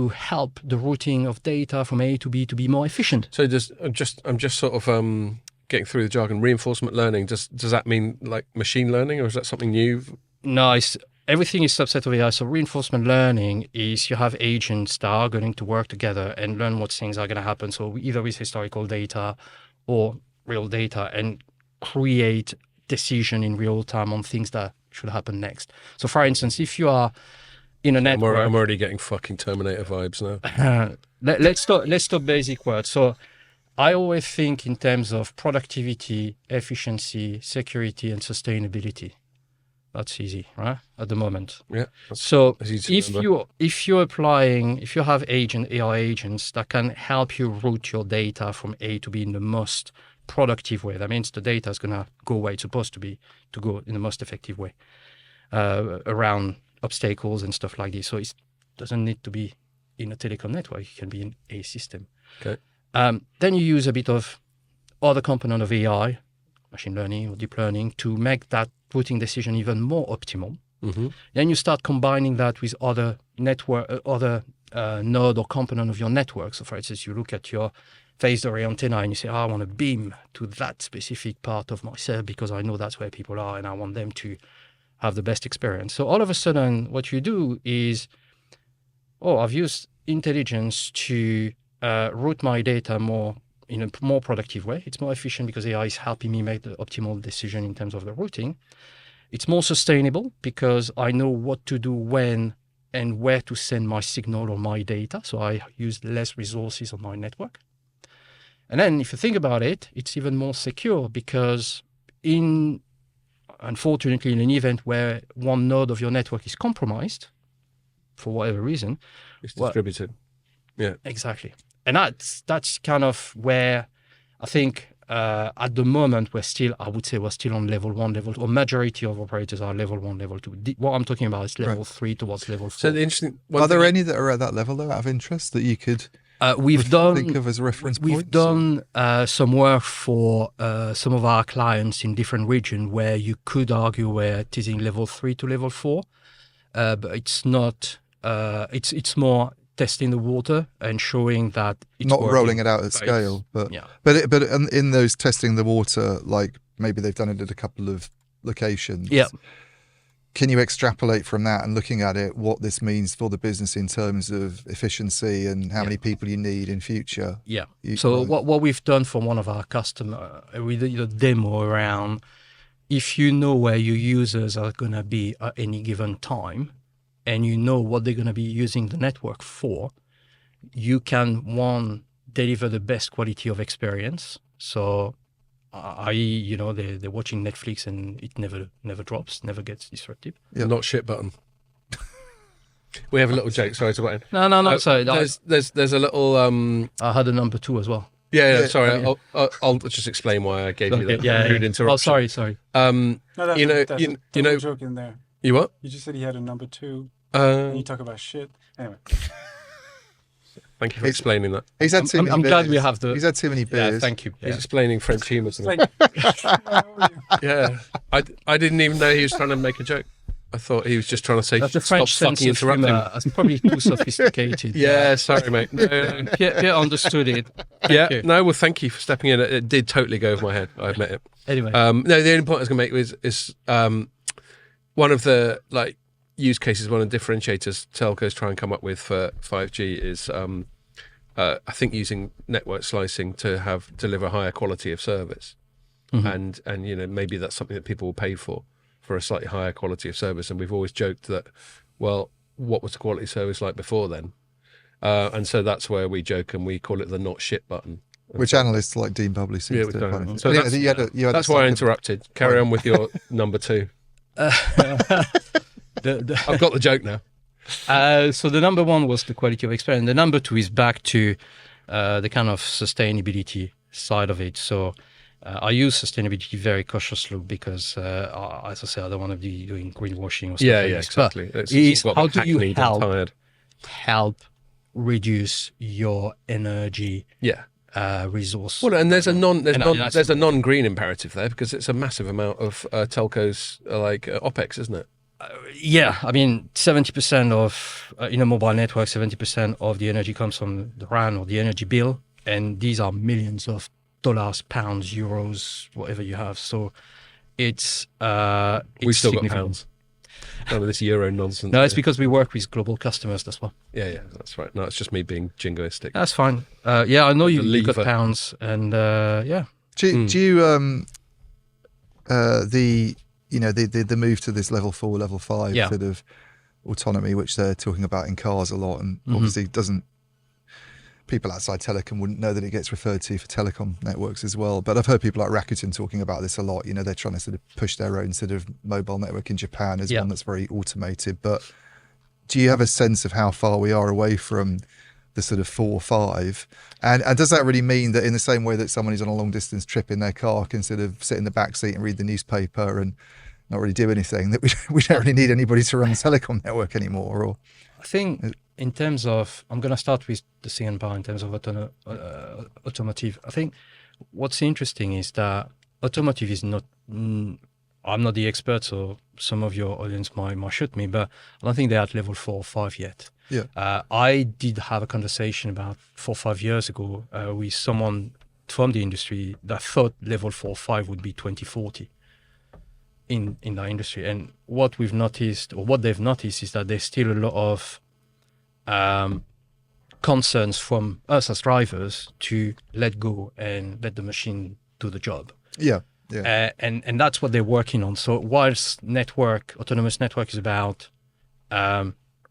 help the routing of data from A to B to be more efficient. So I'm just sort of getting through the jargon. Reinforcement learning, does that mean like machine learning, or is that something new? No, everything is subset of AI. So reinforcement learning is you have agents that are going to work together and learn what things are going to happen. So either with historical data or real data, and create decision in real time on things that should happen next. So for instance, if you are in a network, I'm already getting fucking Terminator vibes now. let's talk basic words. So I always think in terms of productivity, efficiency, security, and sustainability. That's easy, right? At the moment. Yeah. So that's easy to remember. if you have AI agents that can help you route your data from A to B in the most productive way, that means the data is going to go where it's supposed to be, to go in the most effective way around obstacles and stuff like this. So it doesn't need to be in a telecom network. It can be in a system. Okay. Then you use a bit of other component of AI, machine learning or deep learning, to make that routing decision even more optimal. Mm-hmm. Then you start combining that with other network, node or component of your network. So for instance, you look at your phased array antenna and you say, I want to beam to that specific part of my cell because I know that's where people are and I want them to have the best experience. So all of a sudden, what you do is, I've used intelligence to route my data in a more productive way. It's more efficient because AI is helping me make the optimal decision in terms of the routing. It's more sustainable because I know what to do when and where to send my signal or my data. So I use less resources on my network. And then if you think about it, it's even more secure because unfortunately, in an event where one node of your network is compromised, for whatever reason, It's distributed. Yeah, exactly. And that's kind of where I think at the moment we're still on level 1, level 2, or majority of operators are level 1, level 2. What I'm talking about is level 3 towards level 4. So the interesting. Are there any that are at that level though, out of interest, that you could think of as reference points? We've done some work for some of our clients in different regions where you could argue where it is in level 3 to level 4, but it's not. It's more testing the water and showing that it's not working. rolling it out at scale, but yeah. but in those testing the water, like maybe they've done it at a couple of locations. Yeah. Can you extrapolate from that and looking at it what this means for the business in terms of efficiency and how many people you need in future? Yeah. So what we've done for one of our customers, we did a demo around if you know where your users are going to be at any given time, and you know what they're going to be using the network for, you can, deliver the best quality of experience. So, they're watching Netflix and it never drops, never gets disruptive. Yeah. Not shit button. We have a little joke. Sorry to butt in. No. Sorry. There's a little. I had a number 2 as well. Yeah. Sorry. I'll just explain why I gave you that rude interruption. Oh, sorry. No, that's you know, a joke in there. You what? You just said he had a number 2. And you talk about shit. Anyway. Thank you for explaining that. He's had too many I'm beers. glad we have He's had too many beers. Yeah, thank you. He's explaining French humour to me. Like, Yeah. I didn't even know he was trying to make a joke. I thought he was just trying to say, That's the stop French sense fucking of interrupting. humour. That's probably too sophisticated. Yeah, sorry, mate. No. Pierre understood it. Thank you. No, well, thank you for stepping in. It did totally go over my head. I admit it. Anyway. No, the only point I was going to make is one of the use cases, one of the differentiators telcos try and come up with for 5G is I think using network slicing to deliver higher quality of service, and maybe that's something that people will pay for a slightly higher quality of service. And we've always joked that, well, what was the quality of service like before then? And so that's where we joke and we call it the not shit button. Which analysts like Dean Bubbly seems to find. So that's why I interrupted. Carry on with your number 2. I've got the joke now. So the number 1 was the quality of experience. The number 2 is back to the kind of sustainability side of it. So I use sustainability very cautiously because, as I say, I don't want to be doing greenwashing or stuff Yeah, like yeah, this. exactly. But It's it is got a how bit do you hackneyed and tired. help reduce your energy Yeah. resource? Well, and there's a that's there's a non-green imperative there because it's a massive amount of telcos OPEX, isn't it? Yeah, I mean, 70% of in a mobile network, 70% of the energy comes from the RAN or the energy bill, and these are millions of dollars, pounds, euros, whatever you have. So it's We've still got significant. pounds. None of this euro nonsense. No, it's because we work with global customers. That's why. Yeah, that's right. No, it's just me being jingoistic. That's fine. Yeah, I know you got lever. pounds, and yeah. Do you the move to this level 4, level 5 Yeah. sort of autonomy, which they're talking about in cars a lot, and obviously doesn't. People outside telecom wouldn't know that it gets referred to for telecom networks as well. But I've heard people like Rakuten talking about this a lot. You know, they're trying to sort of push their own sort of mobile network in Japan as one that's very automated. But do you have a sense of how far we are away from the sort of 4 or 5? And does that really mean that in the same way that someone who's on a long distance trip in their car can sort of sit in the back seat and read the newspaper and not really do anything, that we don't really need anybody to run the telecom network anymore? Or I think in terms of, I'm going to start with the second part in terms of automotive. I think what's interesting is that automotive is not, I'm not the expert, so some of your audience might shoot me, but I don't think they're at level 4 or 5 yet. Yeah. I did have a conversation about 4 or 5 years ago with someone from the industry that thought level 4 or 5 would be 2040 in the industry. And what we've noticed, or what they've noticed, is that there's still a lot of concerns from us as drivers to let go and let the machine do the job. Yeah. And that's what they're working on. So whilst autonomous network is about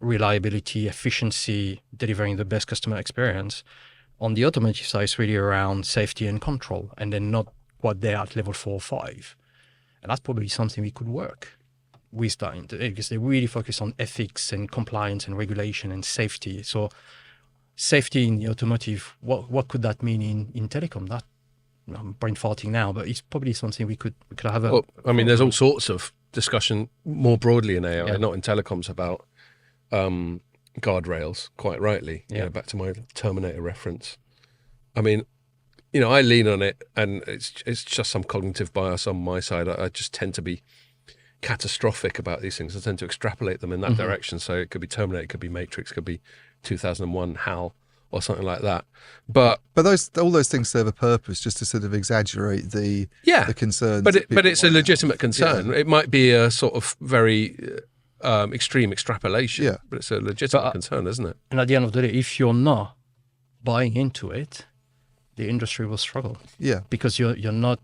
reliability, efficiency, delivering the best customer experience, on the automotive side, it's really around safety and control, and then not what they're at level 4 or 5. And that's probably something we could work with that, because they really focus on ethics and compliance and regulation and safety. So safety in the automotive, what could that mean in telecom? That I'm brain farting now, but it's probably something we could have. Well, I mean, there's all sorts of discussion more broadly in AI, not in telecoms, about guardrails. Quite rightly, you know, back to my Terminator reference. I mean, you know, I lean on it, and it's just some cognitive bias on my side. I just tend to be catastrophic about these things. I tend to extrapolate them in that direction. So it could be Terminator, it could be Matrix, it could be 2001 HAL or something like that. But all those things serve a purpose, just to sort of exaggerate the concerns. But it's a legitimate concern. Yeah. It might be a sort of very extreme extrapolation, but it's a legitimate concern, isn't it? And at the end of the day, if you're not buying into it, the industry will struggle. Yeah, because you're not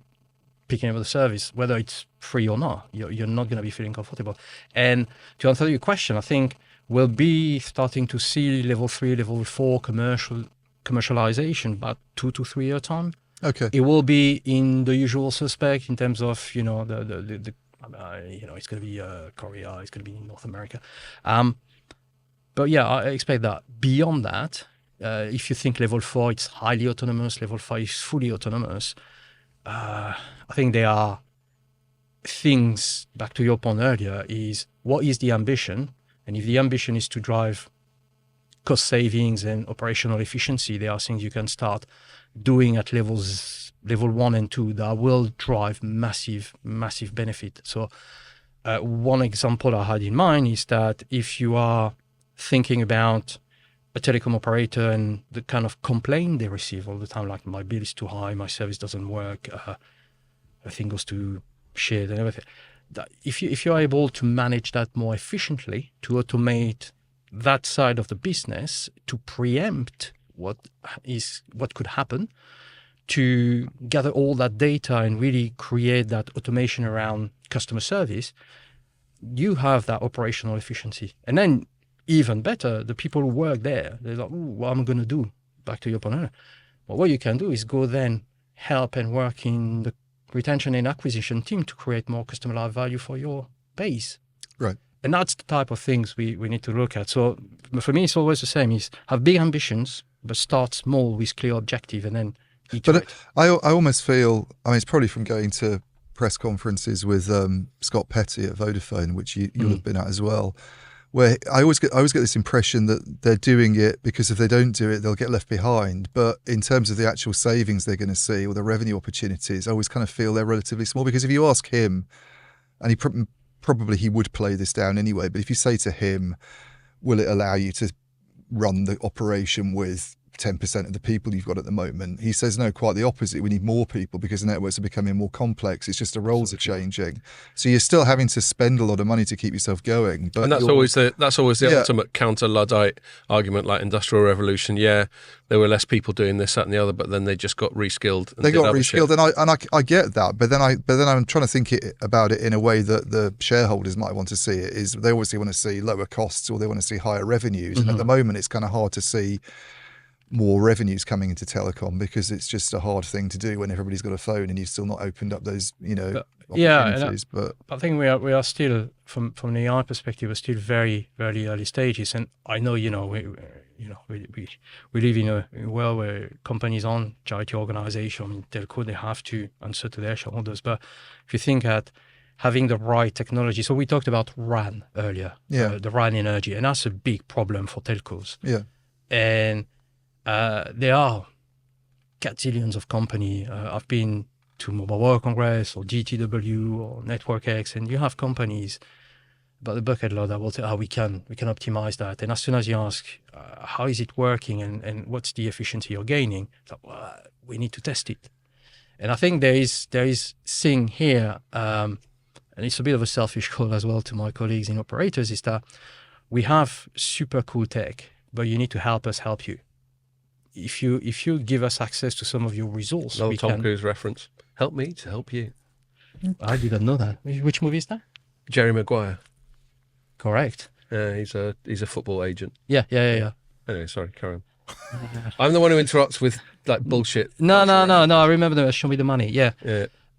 picking up the service, whether it's free or not. You're not going to be feeling comfortable. And to answer your question, I think we'll be starting to see level 3, level 4 commercialization about 2 to 3 year time. Okay. It will be in the usual suspect in terms of, you know, the it's going to be Korea, it's going to be North America. But yeah, I expect that. Beyond that, if you think level 4, it's highly autonomous, level 5 is fully autonomous, I think there are things, back to your point earlier, is what is the ambition? And if the ambition is to drive cost savings and operational efficiency, there are things you can start doing at level 1 and 2 that will drive massive benefit. So one example I had in mind is that if you are thinking about a telecom operator and the kind of complaint they receive all the time, like my bill is too high, my service doesn't work, everything goes to shit and everything. That if you're able to manage that more efficiently, to automate that side of the business, to preempt what could happen, to gather all that data and really create that automation around customer service, you have that operational efficiency. And then even better, the people who work there, they're like, what am I going to do? Back to your point. Well, what you can do is go then help and work in the retention and acquisition team to create more customer life value for your base. Right. And that's the type of things we need to look at. So for me, it's always the same, is have big ambitions, but start small with clear objective and then iterate. I almost feel, I mean, it's probably from going to press conferences with Scott Petty at Vodafone, which you'll have been at as well, where I always get this impression that they're doing it because if they don't do it, they'll get left behind. But in terms of the actual savings they're going to see or the revenue opportunities, I always kind of feel they're relatively small. Because if you ask him, and probably he would play this down anyway, but if you say to him, will it allow you to run the operation with 10% of the people you've got at the moment? He says no, quite the opposite. We need more people because the networks are becoming more complex. It's just the roles are changing. So you're still having to spend a lot of money to keep yourself going. But and that's always the ultimate counter Luddite argument, like Industrial Revolution. Yeah, there were less people doing this, that, and the other, but then they just got reskilled. They got reskilled, and I get that. But then I'm trying to think about it in a way that the shareholders might want to see it. Is they obviously want to see lower costs or they want to see higher revenues, and at the moment it's kind of hard to see more revenues coming into telecom because it's just a hard thing to do when everybody's got a phone and you've still not opened up those opportunities. But I think we are still from the AI perspective, we're still very very early stages. And I know we live in a world where companies aren't charity organizations. I mean, telco, they have to answer to their shareholders. But if you think at having the right technology, so we talked about RAN earlier, the RAN energy, and that's a big problem for telcos. Yeah, and there are gazillions of companies. I've been to Mobile World Congress or GTW or Network X, and you have companies about the bucket load that will say, we can optimize that. And as soon as you ask, how is it working and what's the efficiency you're gaining, it's like, well, we need to test it. And I think there is thing here, and it's a bit of a selfish call as well to my colleagues in operators, is that we have super cool tech, but you need to help us help you. If you give us access to some of your resources, another Tom Cruise reference. Help me to help you. I didn't know that. Which movie is that? Jerry Maguire. Correct. Yeah, he's a football agent. Yeah. Anyway, sorry, carry on. I'm the one who interrupts with like bullshit. No. I remember them. Show me the money. Yeah.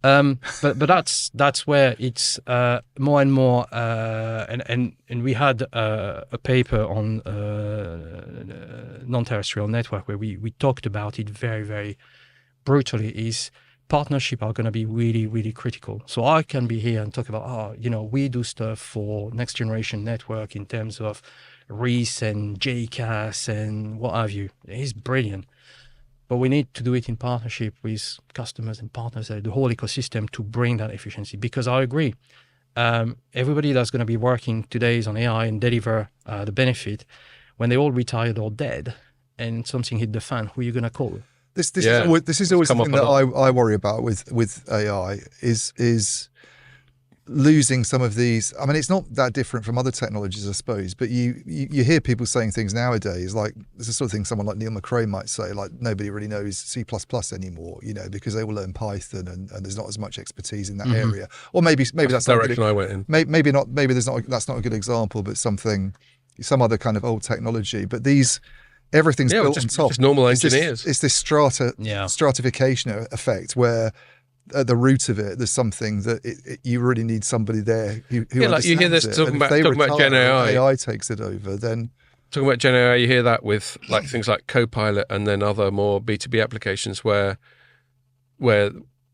But that's where it's more and more. And we had a paper on non-terrestrial network where we talked about it very very brutally. Is partnership are going to be really really critical. So I can be here and talk about we do stuff for next generation network in terms of RIS and JCAS and what have you. It's brilliant. But we need to do it in partnership with customers and partners, the whole ecosystem, to bring that efficiency. Because I agree, everybody that's going to be working today is on AI and deliver the benefit. When they all retired or dead and something hit the fan, who are you going to call? This is always something that I worry about with AI is losing some of these. I mean, it's not that different from other technologies, I suppose, but you hear people saying things nowadays, like it's the sort of thing someone like Neil McRae might say, like nobody really knows C++ anymore, because they will learn Python and there's not as much expertise in that area. Or maybe that's the direction I went in. Maybe not. Maybe that's not a good example, but some other kind of old technology. But everything's built on top. Just normal engineers. It's this stratification effect where at the root of it, there's something that you really need somebody there who like you hear this talking about Gen AI. AI takes it over, then talking about Gen AI, you hear that with like things like Copilot and then other more B2B applications where a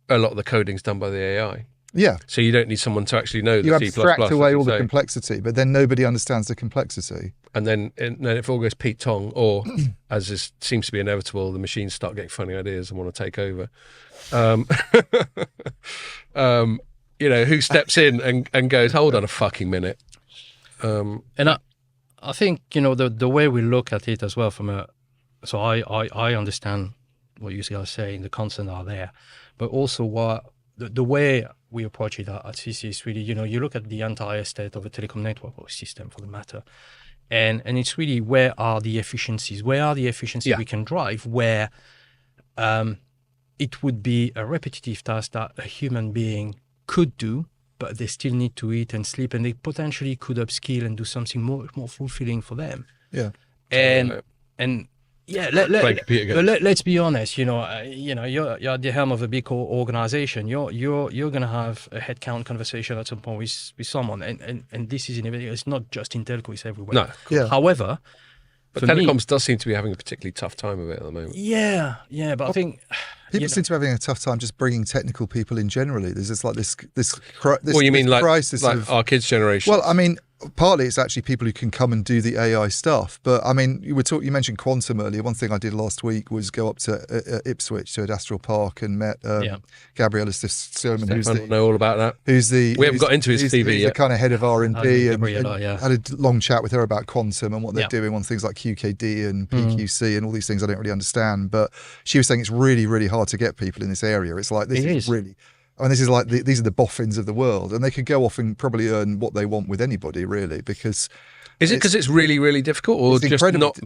lot of the coding's done by the AI. Yeah. So you don't need someone to actually know the C++. You abstract away all the complexity, but then nobody understands the complexity. And then if all goes Pete Tong, or as seems to be inevitable, the machines start getting funny ideas and want to take over. Who steps in and goes, hold on a fucking minute. And I think, the way we look at it as well so I understand what you guys are saying, the concerns are there, but also the way we approach it at CC is really, you look at the entire state of a telecom network or system for the matter. And it's really where are the efficiencies we can drive where it would be a repetitive task that a human being could do, but they still need to eat and sleep, and they potentially could upskill and do something more fulfilling for them. Yeah. And yeah, let's be honest. You're at the helm of a big organization. You're gonna have a headcount conversation at some point with someone, and this is inevitable. It's not just in telco; it's everywhere. No. Yeah. However, But for me, telecoms does seem to be having a particularly tough time of it at the moment. yeah, but I think People seem to be having a tough time just bringing technical people in generally. There's just like this Well, you mean like crisis of our kids' generation? Well, I mean, partly it's actually people who can come and do the AI stuff. But I mean, you mentioned quantum earlier. One thing I did last week was go up to Ipswich to Industrial Park and met Gabriella Stillman, who's I know all about that. we haven't got into his CV who's yet. the kind of head of R&D, and Gabriella, had a long chat with her about quantum and what they're doing on things like QKD and PQC and all these things I don't really understand. But she was saying it's really, really hard to get people in this area. It's like this is really. I mean, this is like these are the boffins of the world, and they could go off and probably earn what they want with anybody, really. Because is it because it's really, really difficult, or just not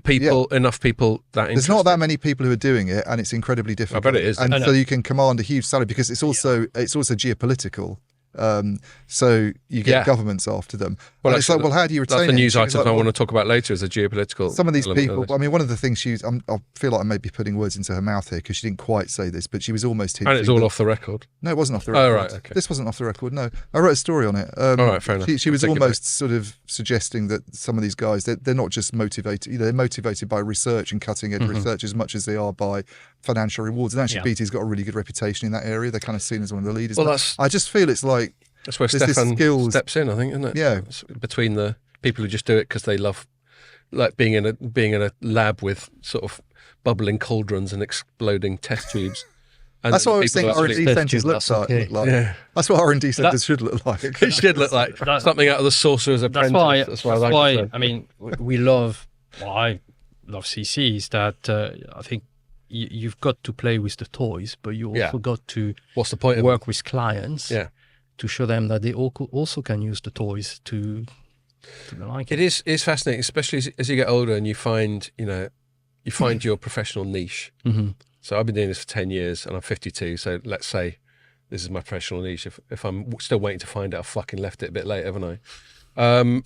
enough people that interested? There's not that many people who are doing it, and it's incredibly difficult. I bet it is, and so you can command a huge salary because it's also geopolitical. So you get governments after them. Well, it's like, well, how do you retain? That's the news item I want to talk about later. Is the geopolitical. Some of these people. I mean, one of the things I feel like I may be putting words into her mouth here because she didn't quite say this, but she was almost hinting. And it's all off the record. No, it wasn't off the record. Oh, right, okay. This wasn't off the record. No, I wrote a story on it. All right, fair enough. She was almost sort of suggesting that some of these guys, they're not just motivated. They're motivated by research and cutting edge research as much as they are by financial rewards. And actually, BT's got a really good reputation in that area. They're kind of seen as one of the leaders. Well, I just feel it's like. That's where Stephane steps in, I think, isn't it? Yeah. It's between the people who just do it because they love, like being in a lab with sort of bubbling cauldrons and exploding test tubes. And that's what I was thinking R&D centres look like. Yeah. That's what R&D centres should look like. It should look like something out of the Sorcerer's Apprentice. That's why I mean, we love. Well, I love CC is that I think you've got to play with the toys, but you also got to what's the point work with clients. Yeah. To show them that they also can use the toys to like it. It is fascinating, especially as you get older and you find your professional niche. Mm-hmm. So I've been doing this for 10 years and I'm 52. So let's say this is my professional niche. If I'm still waiting to find it, I've fucking left it a bit late, haven't I?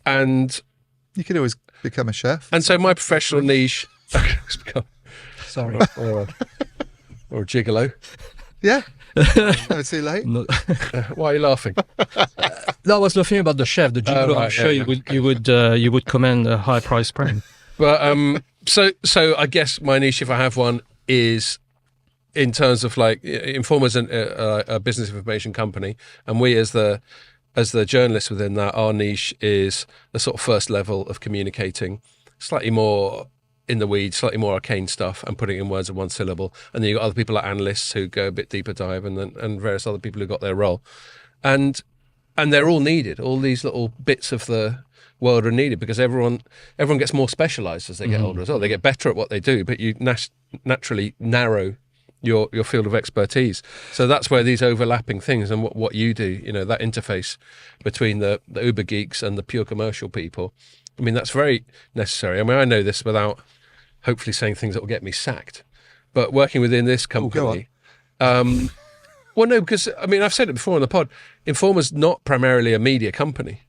And you could always become a chef. And so my professional niche. Sorry. Or a gigolo. Yeah. Never too late. Why are you laughing? No, I was laughing about the chef, the gigolo. Right, I'm sure you would command a high price premium. But so I guess my niche, if I have one, is in terms of like Informer's a business information company, and we as the journalists within that, our niche is the sort of first level of communicating, slightly more in the weeds, slightly more arcane stuff, and putting it in words of one syllable. And then you've got other people like analysts who go a bit deeper dive, and various other people who got their role. And they're all needed. All these little bits of the world are needed because everyone gets more specialised as they get older as well. They get better at what they do, but you naturally narrow your field of expertise. So that's where these overlapping things and what you do, that interface between the uber geeks and the pure commercial people, I mean, that's very necessary. I mean, I know this without hopefully saying things that will get me sacked, but working within this company, well, no, because I mean, I've said it before on the pod, Informer's not primarily a media company.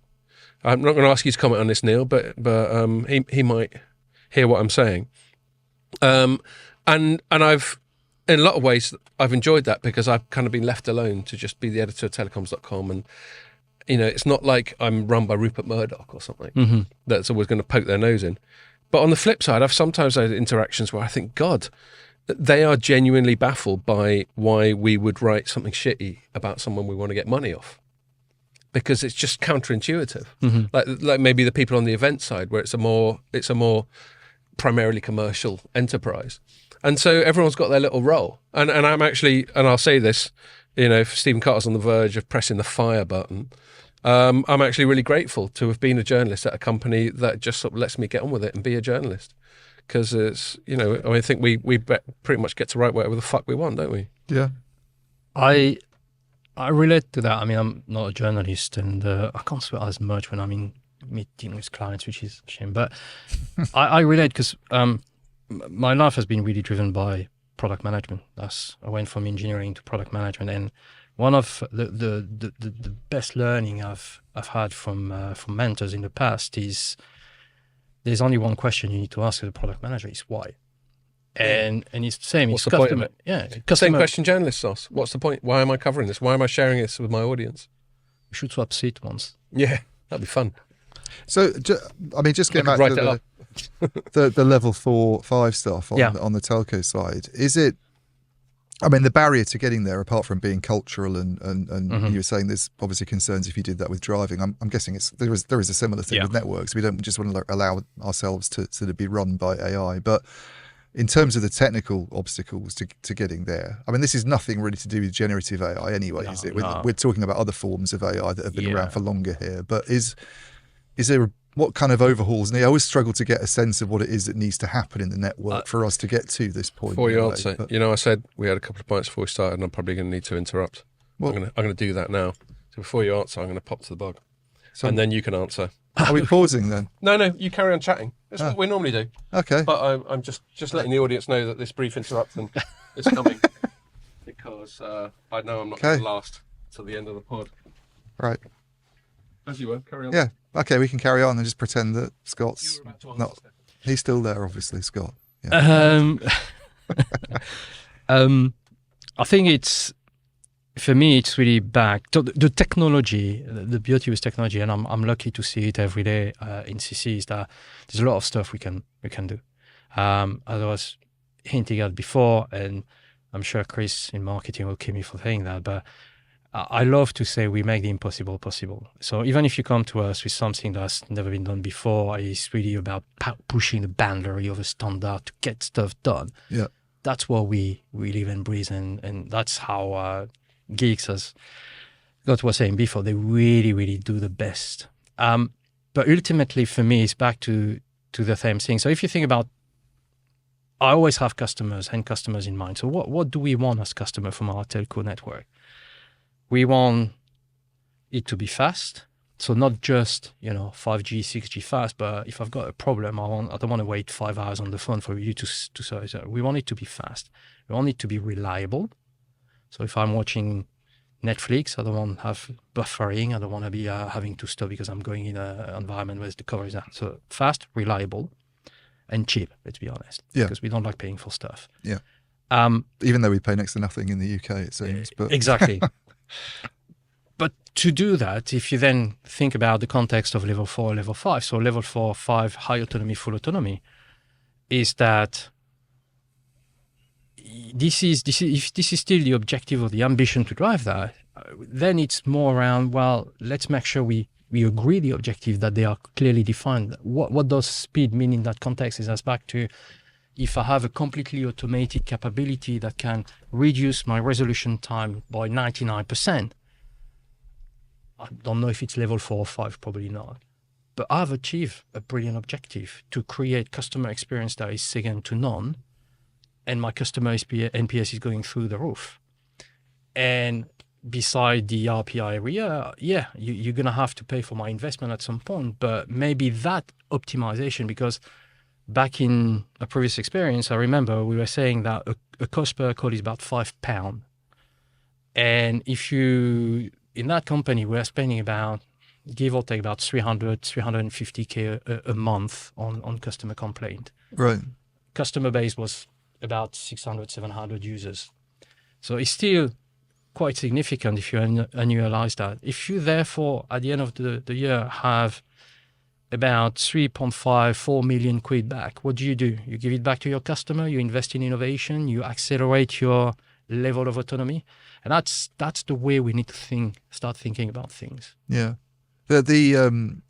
I'm not going to ask you to comment on this, Neil, but he might hear what I'm saying. And I've, in a lot of ways, I've enjoyed that because I've kind of been left alone to just be the editor of Telecoms.com, and it's not like I'm run by Rupert Murdoch or something that's always going to poke their nose in. But on the flip side, I've sometimes had interactions where I think, God, they are genuinely baffled by why we would write something shitty about someone we want to get money off. Because it's just counterintuitive. Like maybe the people on the event side where it's a more primarily commercial enterprise. And so everyone's got their little role. And I'm actually, and I'll say this, if Stephen Carter's on the verge of pressing the fire button, I'm actually really grateful to have been a journalist at a company that just sort of lets me get on with it and be a journalist. Because it's, I think we pretty much get to write whatever the fuck we want, don't we? Yeah. I relate to that. I mean, I'm not a journalist, and I can't swear as much when I'm in meeting with clients, which is a shame. But I relate because my life has been really driven by product management. I went from engineering to product management, and one of the best learning I've had from mentors in the past is there's only one question you need to ask as a product manager: is why. And it's the same. What's it's the point of it? Yeah, same question journalists ask. What's the point? Why am I covering this? Why am I sharing this with my audience? We should swap seat once. Yeah, that'd be fun. So, I mean, just getting I back could to write the level 4-5 stuff on the telco side, is it? I mean, the barrier to getting there, apart from being cultural, and you were saying there's obviously concerns if you did that with driving. I'm guessing there is a similar thing with networks. We don't just want to allow ourselves to sort of be run by AI, but in terms of the technical obstacles to getting there, I mean, this is nothing really to do with generative AI anyway, is it? We're talking about other forms of AI that have been around for longer here. But is there what kind of overhauls need? I always struggle to get a sense of what it is that needs to happen in the network for us to get to this point. Before you answer, I said we had a couple of points before we started, and I'm probably going to need to interrupt. Well, I'm going to do that now. So before you answer, I'm going to pop to the bog, and then you can answer. Are we pausing then? No, you carry on chatting. That's what we normally do. Okay. But I'm just letting the audience know that this brief interruption is coming because I know I'm not going to last till the end of the pod. Right. As you were, carry on. Yeah. Okay, we can carry on and just pretend that Scott's not. He's still there, obviously, Scott. Yeah. I think for me, it's really back to the technology. The beauty with technology, and I'm lucky to see it every day in CC, is that there's a lot of stuff we can do. As I was hinting at before, and I'm sure Chris in marketing will kill me for saying that, but I love to say we make the impossible possible. So even if you come to us with something that's never been done before, it's really about pushing the boundary of a standard to get stuff done. Yeah, that's what we live and breathe, and that's how geeks, as Scott was saying before, they really, really do the best. But ultimately, for me, it's back to the same thing. So if you think about, I always have customers in mind. So what do we want as customer from our telco network? We want it to be fast. So not just, 5G, 6G fast, but if I've got a problem, I don't want to wait 5 hours on the phone for you to solve it. We want it to be fast. We want it to be reliable. So if I'm watching Netflix, I don't want to have buffering. I don't want to be having to stop because I'm going in an environment where the coverage is out. So fast, reliable, and cheap, let's be honest. Yeah. Because we don't like paying for stuff. Yeah. Even though we pay next to nothing in the UK, it seems. But Exactly. But to do that, if you then think about the context of level 4, level 5, so level 4, 5, high autonomy, full autonomy, is that this is if this is still the objective or the ambition to drive that, then it's more around, well, let's make sure we agree the objective, that they are clearly defined. What does speed mean in that context? Is us back to, if I have a completely automated capability that can reduce my resolution time by 99%, I don't know if it's level 4 or 5, probably not. But I've achieved a brilliant objective to create customer experience that is second to none, and my customer NPS is going through the roof. And beside the RPI area, you're going to have to pay for my investment at some point, but maybe that optimization, because back in a previous experience, I remember we were saying that a cost per call is about £5. And if you, in that company, we're spending about, give or take, about 350K a month on customer complaint. Right. Customer base was about 600, 700 users. So it's still quite significant if you annualize that. If you therefore, at the end of the year, have about 3.5, 4 million quid back, what do? You give it back to your customer, you invest in innovation, you accelerate your level of autonomy. And that's the way we need to start thinking about things. Yeah. The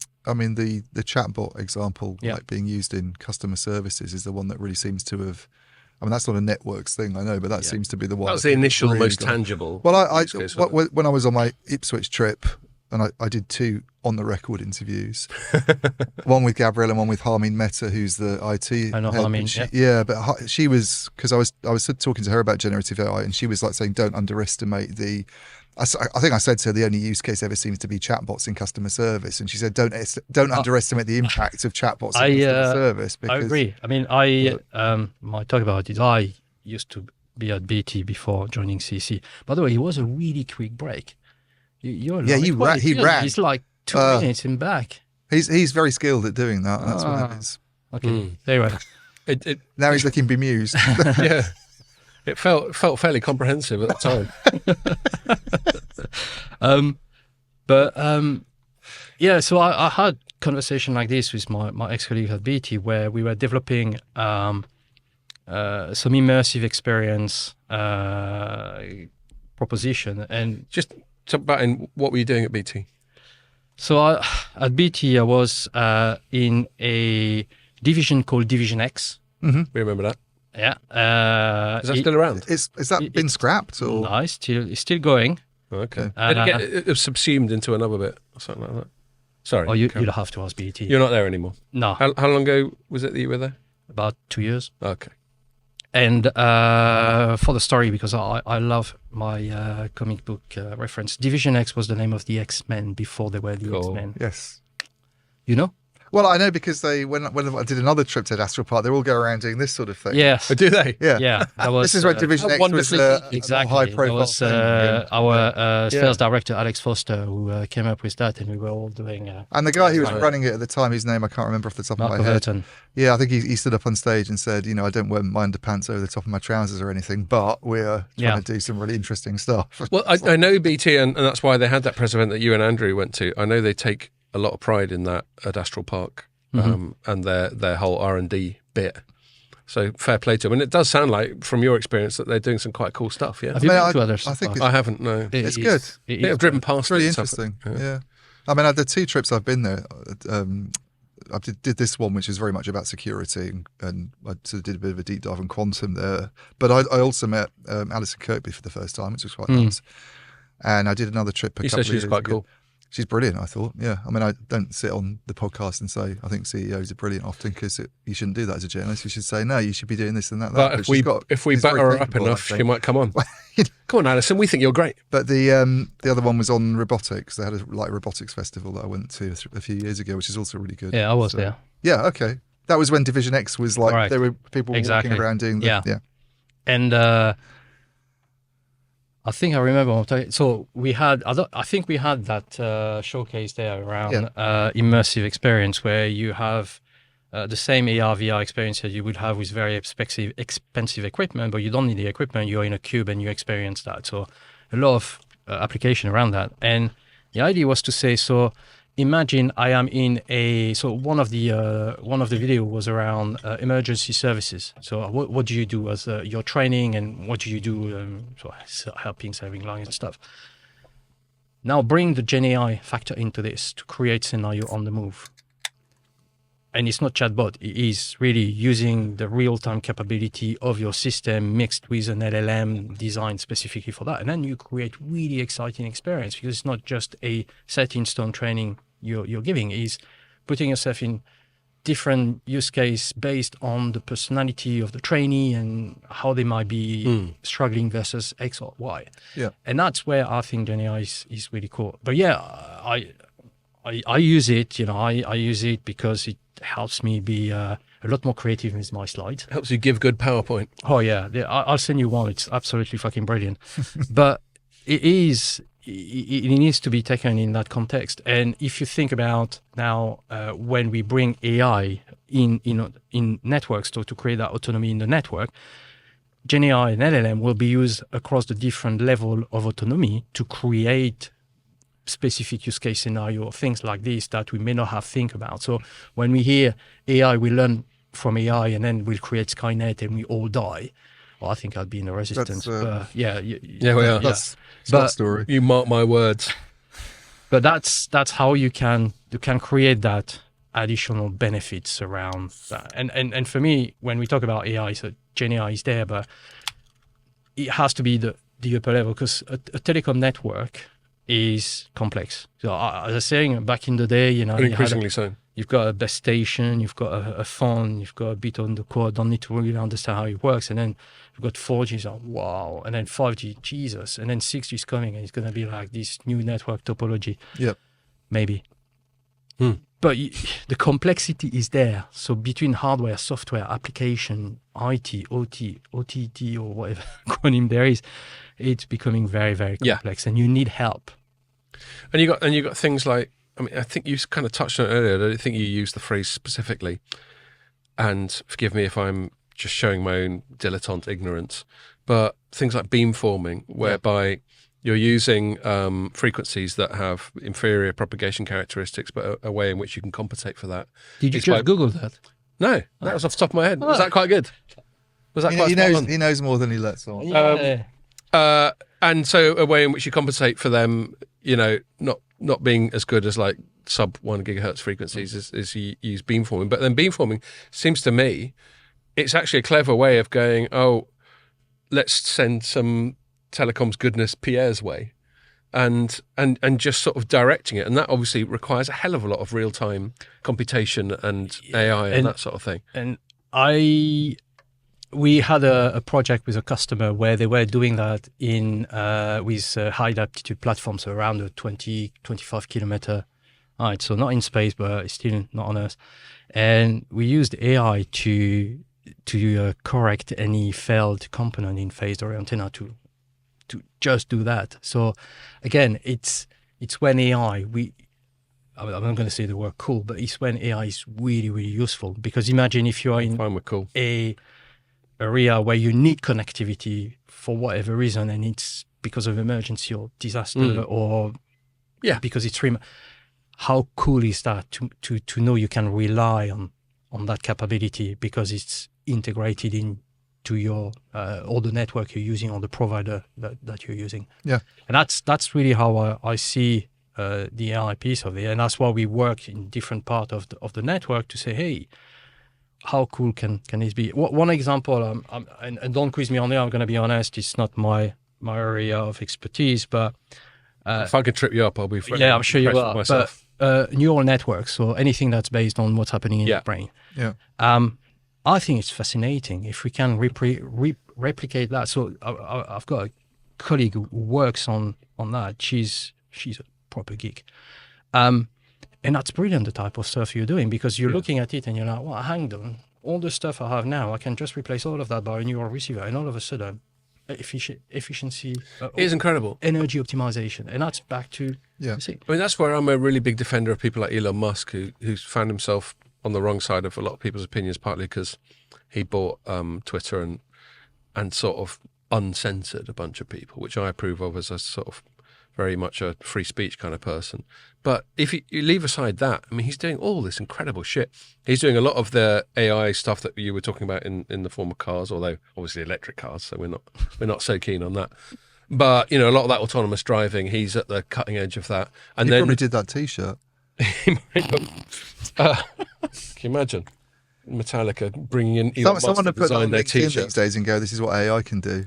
chatbot example, like being used in customer services, is the one that really seems to have, I mean, that's not a networks thing, I know, but that seems to be the one. That was the initial, really most tangible. Well, when I was on my Ipswich trip, and I did 2 on-the-record interviews, one with Gabrielle and one with Harmeen Mehta, who's the IT. I know Harmeen, but she was, because I was talking to her about generative AI, and she was like saying, don't underestimate the, I think I said to her, the only use case ever seems to be chatbots in customer service, and she said, don't underestimate the impact of chatbots in customer service. Because, I agree. I mean, might talk about it. I used to be at BT before joining CC. By the way, it was a really quick break. He ran. He's like 2 minutes and back. He's very skilled at doing that. That's what it is. Okay. Anyway, now he's looking bemused. Yeah. It felt fairly comprehensive at the time. So I had conversation like this with my ex-colleague at BT, where we were developing some immersive experience proposition. And Just talk about what were you doing at BT? so at BT, I was in a division called Division X. We remember that. Yeah. Is that still around? Is that been scrapped or? No, it's still going. Okay. It was subsumed into another bit or something like that. Sorry. Oh, you'll have to ask BT. You're not there anymore. No, How long ago was it that you were there? about 2 years. Okay. And for the story, because I love my comic book reference, Division X was the name of the X-Men before they were the Cool. X-Men. Yes. You know? Well, I know because when I did another trip to Astral Park, they all go around doing this sort of thing. Yes. Oh, do they? Yeah. Yeah. That was, This is where Division X was wonderfully- a exactly. high That profile was thing. Yeah. our sales director, Alex Foster, who came up with that, and we were all doing And the guy who was Right. running it at the time, whose name I can't remember off the top of Mark my head. Overton. Yeah, I think he stood up on stage and said, I don't wear my underpants over the top of my trousers or anything, but we're trying to do some really interesting stuff. Well, I know BT, and that's why they had that press event that you and Andrew went to. I know they take a lot of pride in that at Astral Park, and their whole R&D bit. So fair play to them. And it does sound like, from your experience, that they're doing some quite cool stuff. Yeah, Have you I mean, been to I others? think I haven't. No, It's good. I think I've driven past. It's really it and stuff. interesting. Yeah. I mean, the 2 trips I've been there, I did this one, which is very much about security, and I sort of did a bit of a deep dive on quantum there. But I also met Alison Kirkby for the first time, which was quite nice. And I did another trip a You couple said of she was years quite ago. cool. She's brilliant, I thought. Yeah. I mean, I don't sit on the podcast and say I think CEOs are brilliant often, because you shouldn't do that as a journalist. You should say, no, you should be doing this and that. But if we she's batter very her up capable, I enough, think. she might come on. Come on, Alison. We think you're great. But the other one was on robotics. They had a robotics festival that I went to a few years ago, which is also really good. Yeah, I was there. Yeah, okay. That was when Division X was like, Right. there were people Exactly. walking around doing the, Yeah. And I think I remember. So we had, I think we had that showcase there around immersive experience, where you have the same AR VR experience that you would have with very expensive equipment, but you don't need the equipment. You're in a cube and you experience that. So a lot of application around that. And the idea was to say, so imagine I am in so one of the video was around emergency services. So what do you do as your training, and what do you do helping saving lives and stuff. Now bring the Gen AI factor into this to create scenario on the move. And it's not chatbot, it is really using the real-time capability of your system mixed with an LLM designed specifically for that. And then you create really exciting experience, because it's not just a set-in-stone training you're giving, is putting yourself in different use case based on the personality of the trainee and how they might be struggling versus X or Y. Yeah. And that's where I think Gen AI is really cool. But yeah, I use it, I use it because it helps me be a lot more creative with my slides. Helps you give good PowerPoint. Oh yeah, I'll send you one. It's absolutely fucking brilliant. But it needs to be taken in that context. And if you think about now, when we bring AI in networks to create that autonomy in the network, Gen AI and LLM will be used across the different level of autonomy to create specific use case scenario, things like this that we may not have think about. So when we hear AI, we learn from AI and then we'll create Skynet and we all die. Well, I think I'd be in the resistance. That's, yeah, we are. That's But- that story. You mark my words. But that's how you can create that additional benefits around that. And for me, when we talk about AI, so Gen AI is there, but it has to be the upper level, because a telecom network is complex. So as I was saying, back in the day, And increasingly so. you've got a base station, you've got a phone, you've got a bit on the core, don't need to really understand how it works. And then you've got 4G, so wow. And then 5G, Jesus. And then 6G is coming, and it's going to be like this new network topology. Yep. Maybe. But the complexity is there. So between hardware, software, application, IT, OT, OTT, or whatever acronym there is, it's becoming very, very complex, and you need help. And you got things like, I mean, I think you kind of touched on it earlier. I don't think you used the phrase specifically. And forgive me if I'm just showing my own dilettante ignorance, but things like beamforming, whereby You're using frequencies that have inferior propagation characteristics, but a way in which you can compensate for that. Did you It's just like- Google that? No, that was off the top of my head. Was that quite good? Was that quite spot on? He knows more than he lets on. And so a way in which you compensate for them, not being as good as like sub 1 gigahertz frequencies is you use beamforming. But then beamforming seems to me, it's actually a clever way of going, let's send some telecoms goodness Pierre's way and just sort of directing it. And that obviously requires a hell of a lot of real-time computation and AI and that sort of thing. And we had a project with a customer where they were doing that in with high altitude platforms around a 25 kilometer height. So not in space, but still not on Earth. And we used AI to correct any failed component in phased array antenna to just do that. So again, it's when AI I'm not going to say the word cool, but it's when AI is really, really useful. Because imagine if you are in Fine, we're cool. a area where you need connectivity for whatever reason, and it's because of emergency or disaster or because it's remote. How cool is that to know you can rely on that capability because it's integrated into your all the network you're using or the provider that you're using. Yeah, and that's really how I see the AI piece of it, and that's why we work in different part of the network to say, hey, how cool can this be? One example, and don't quiz me on it. I'm going to be honest, it's not my area of expertise, but if I can trip you up, I'll be I'm sure you impressed will. with myself. But neural networks, so anything that's based on what's happening in your brain. Yeah. I think it's fascinating if we can replicate that. So I've got a colleague who works on that. She's a proper geek. And that's brilliant, the type of stuff you're doing, because you're looking at it and you're like, well, hang on, all the stuff I have now, I can just replace all of that by a neural receiver. And all of a sudden, efficiency It is incredible. Energy optimization. And that's back to see. I mean, that's where I'm a really big defender of people like Elon Musk, who's found himself on the wrong side of a lot of people's opinions, partly because he bought Twitter and sort of uncensored a bunch of people, which I approve of as a sort of very much a free speech kind of person. But if you leave aside that, I mean, he's doing all this incredible shit. He's doing a lot of the AI stuff that you were talking about in the form of cars, although obviously electric cars, so we're not so keen on that. But, a lot of that autonomous driving, he's at the cutting edge of that. And he then probably did that T-shirt. he might have, can you imagine Metallica bringing in Elon Musk Someone to to put that design on their LinkedIn these T-shirt? days and go, this is what AI can do.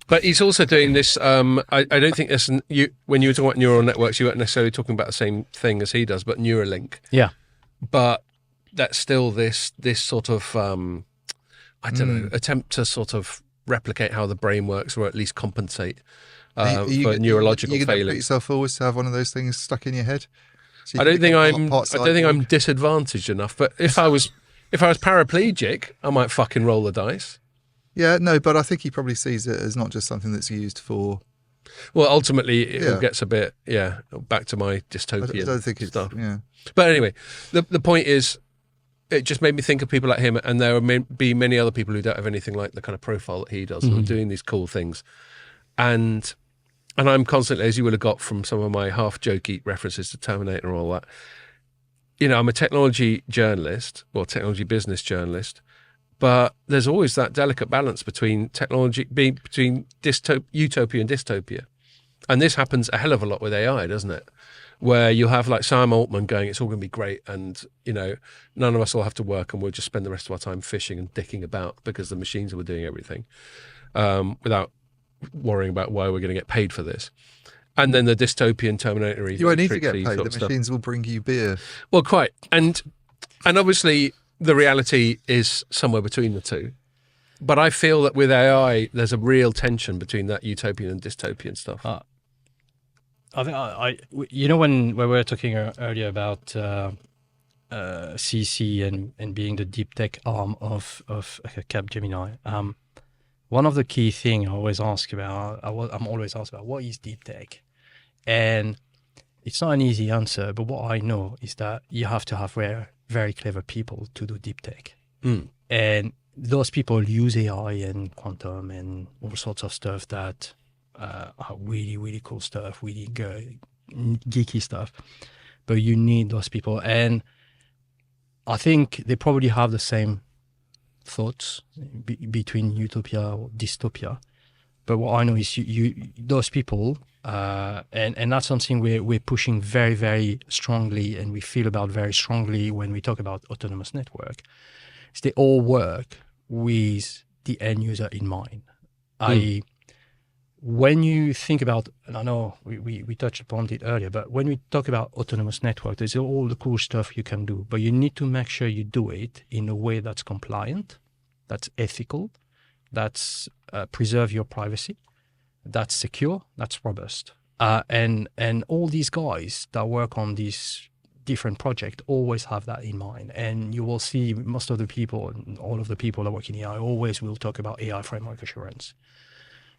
But he's also doing this. I don't think this. When you were talking about neural networks, you weren't necessarily talking about the same thing as he does, but Neuralink. Yeah. But that's still this sort of attempt to sort of replicate how the brain works, or at least compensate for neurological you failings. Put yourself forward to have one of those things stuck in your head. So you I don't can think become I'm disadvantaged enough. But if I was paraplegic, I might fucking roll the dice. Yeah, no, but I think he probably sees it as not just something that's used for. Well, ultimately, it all gets a bit, back to my dystopian I don't think it's stuff. Yeah, But anyway, the point is, it just made me think of people like him, and there may be many other people who don't have anything like the kind of profile that he does, who are doing these cool things. And I'm constantly, as you would have got from some of my half jokey references to Terminator and all that, I'm a technology journalist, or technology business journalist. But there's always that delicate balance between between utopia and dystopia. And this happens a hell of a lot with AI, doesn't it? Where you have like Sam Altman going, it's all going to be great. And, none of us will have to work and we'll just spend the rest of our time fishing and dicking about because the machines were doing everything without worrying about why we're going to get paid for this. And then the dystopian Terminator. you won't need to get paid. The machines will bring you beer. Well, quite. And obviously, the reality is somewhere between the two. But I feel that with AI, there's a real tension between that utopian and dystopian stuff. I think when we were talking earlier about CC and being the deep tech arm of Capgemini, one of the key things I always ask about, I'm always asked about, what is deep tech? And it's not an easy answer, but what I know is that you have to have very clever people to do deep tech. And those people use AI and quantum and all sorts of stuff that are really, really cool stuff, really geeky stuff. But you need those people. And I think they probably have the same thoughts between utopia or dystopia. But what I know is those people, and that's something we're pushing very, very strongly, and we feel about very strongly when we talk about autonomous network, is they all work with the end user in mind. When you think about, and I know we touched upon it earlier, but when we talk about autonomous network, there's all the cool stuff you can do, but you need to make sure you do it in a way that's compliant, that's ethical, that's preserve your privacy, that's secure, that's robust. And all these guys that work on these different projects always have that in mind. And you will see most of the people, all of the people that work in AI always will talk about AI framework assurance.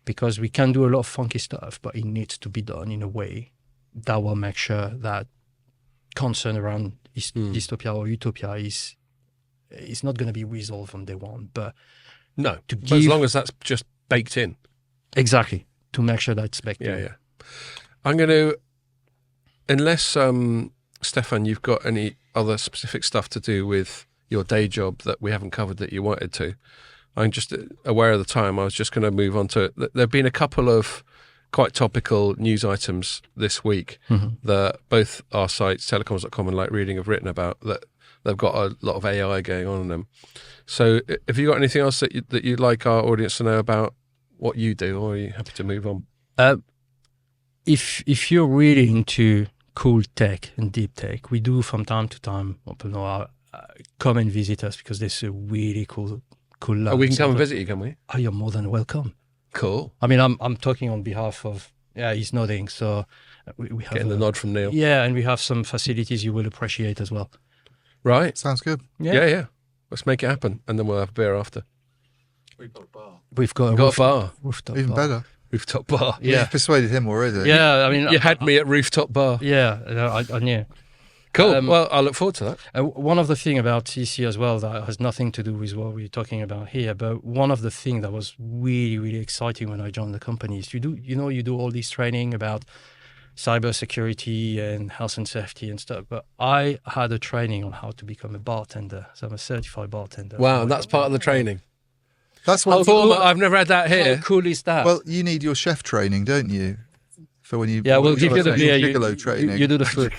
Because we can do a lot of funky stuff, but it needs to be done in a way that will make sure that concern around dystopia or utopia is not going to be resolved on day one. But no, but as long as that's just baked in. Exactly, to make sure that's baked in. Yeah. I'm going to, unless, Stephane, you've got any other specific stuff to do with your day job that we haven't covered that you wanted to, I'm just aware of the time. I was just going to move on to, there have been a couple of quite topical news items this week that both our sites, Telecoms.com and Light Reading, have written about, that they've got a lot of AI going on in them. So have you got anything else that you'd like our audience to know about what you do, or are you happy to move on? If you're really into cool tech and deep tech, we do from time to time come and visit us, because there's a really cool labs. Oh, we can come and visit you, can we? Oh, you're more than welcome. Cool. I mean, I'm talking on behalf of, he's nodding, so we have getting the nod from Neil. Yeah, and we have some facilities you will appreciate as well. Right. Sounds good. Yeah. Let's make it happen, and then we'll have a beer after. We've got a bar. We've got a bar. Rooftop Even bar. better. Rooftop bar. Yeah. You've persuaded him already. Yeah, I mean... You had me at rooftop bar. Yeah, I knew. Cool. Well, I look forward to that. One of the things about TC as well that has nothing to do with what we're talking about here, but one of the things that was really, really exciting when I joined the company is you do all this training about cybersecurity and health and safety and stuff, but I had a training on how to become a bartender. So I'm a certified bartender. Wow, and that's part of the training. That's what. I've never had that here. How cool is that? Well, you need your chef training, don't you? For when you we'll give you the beer. gigolo training. You do the food.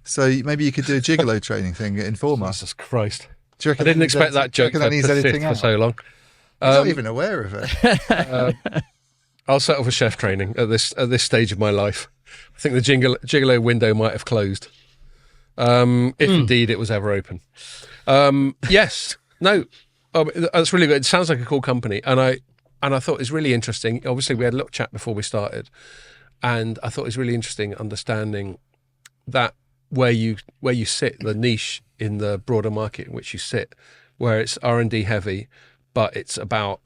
So maybe you could do a gigolo training thing at Informa. Jesus Christ. Do you reckon I didn't expect that joke to that needs persist anything for out? so long. He's not even aware of it. I'll settle for chef training at this stage of my life. I think the gigolo window might have closed, if indeed it was ever open. Yes, no, that's really good. It sounds like a cool company, and I thought it's really interesting. Obviously, we had a little chat before we started, and I thought it was really interesting understanding that where you sit, the niche in the broader market in which you sit, where it's R&D heavy, but it's about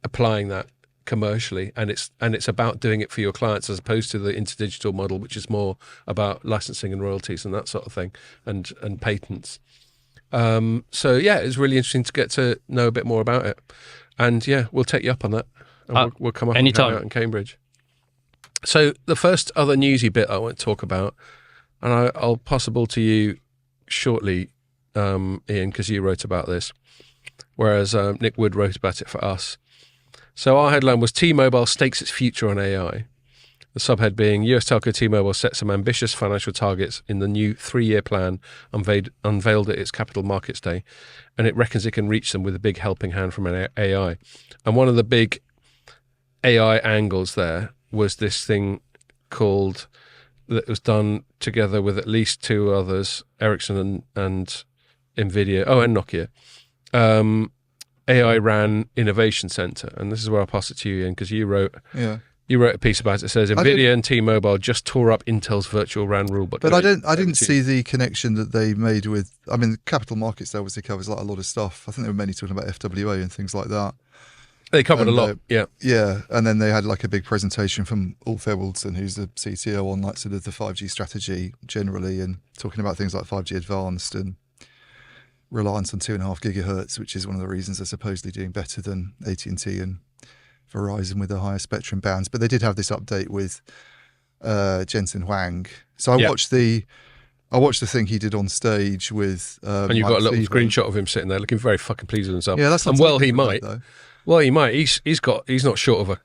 applying that commercially, and it's about doing it for your clients as opposed to the interdigital model, which is more about licensing and royalties and that sort of thing, and patents. So yeah, it's really interesting to get to know a bit more about it, and yeah, we'll take you up on that, and we'll come up anytime. and hang out in Cambridge. So the first other newsy bit I want to talk about, and I'll possible to you shortly, Ian, because you wrote about this, whereas Nick Wood wrote about it for us. So our headline was T-Mobile stakes its future on AI. The subhead being US telco T-Mobile set some ambitious financial targets in the new 3-year plan unveiled at its Capital Markets Day, and it reckons it can reach them with a big helping hand from an AI. And one of the big AI angles there was this thing called, that was done together with at least 2 others, Ericsson and NVIDIA, and Nokia, AI RAN Innovation Center. And this is where I'll pass it to you, Ian, because you wrote a piece about it. It says NVIDIA and T-Mobile just tore up Intel's virtual RAN rulebook. But I didn't see the connection that they made with. I mean, Capital Markets obviously covers like a lot of stuff. I think they were mainly talking about FWA and things like that. They covered a lot, yeah. Yeah, and then they had like a big presentation from Ulf Ewaldson, who's the CTO, on like sort of the 5G strategy generally, and talking about things like 5G Advanced and reliance on 2.5 gigahertz, which is one of the reasons they're supposedly doing better than AT&T and Verizon with the higher spectrum bands. But they did have this update with Jensen Huang. So I watched the thing he did on stage with. And you've Mike got a little Seaborn. screenshot of him sitting there looking very fucking pleased with himself. Yeah, that's not and well, taken he from that, might. though. Well, he might. He's not short of a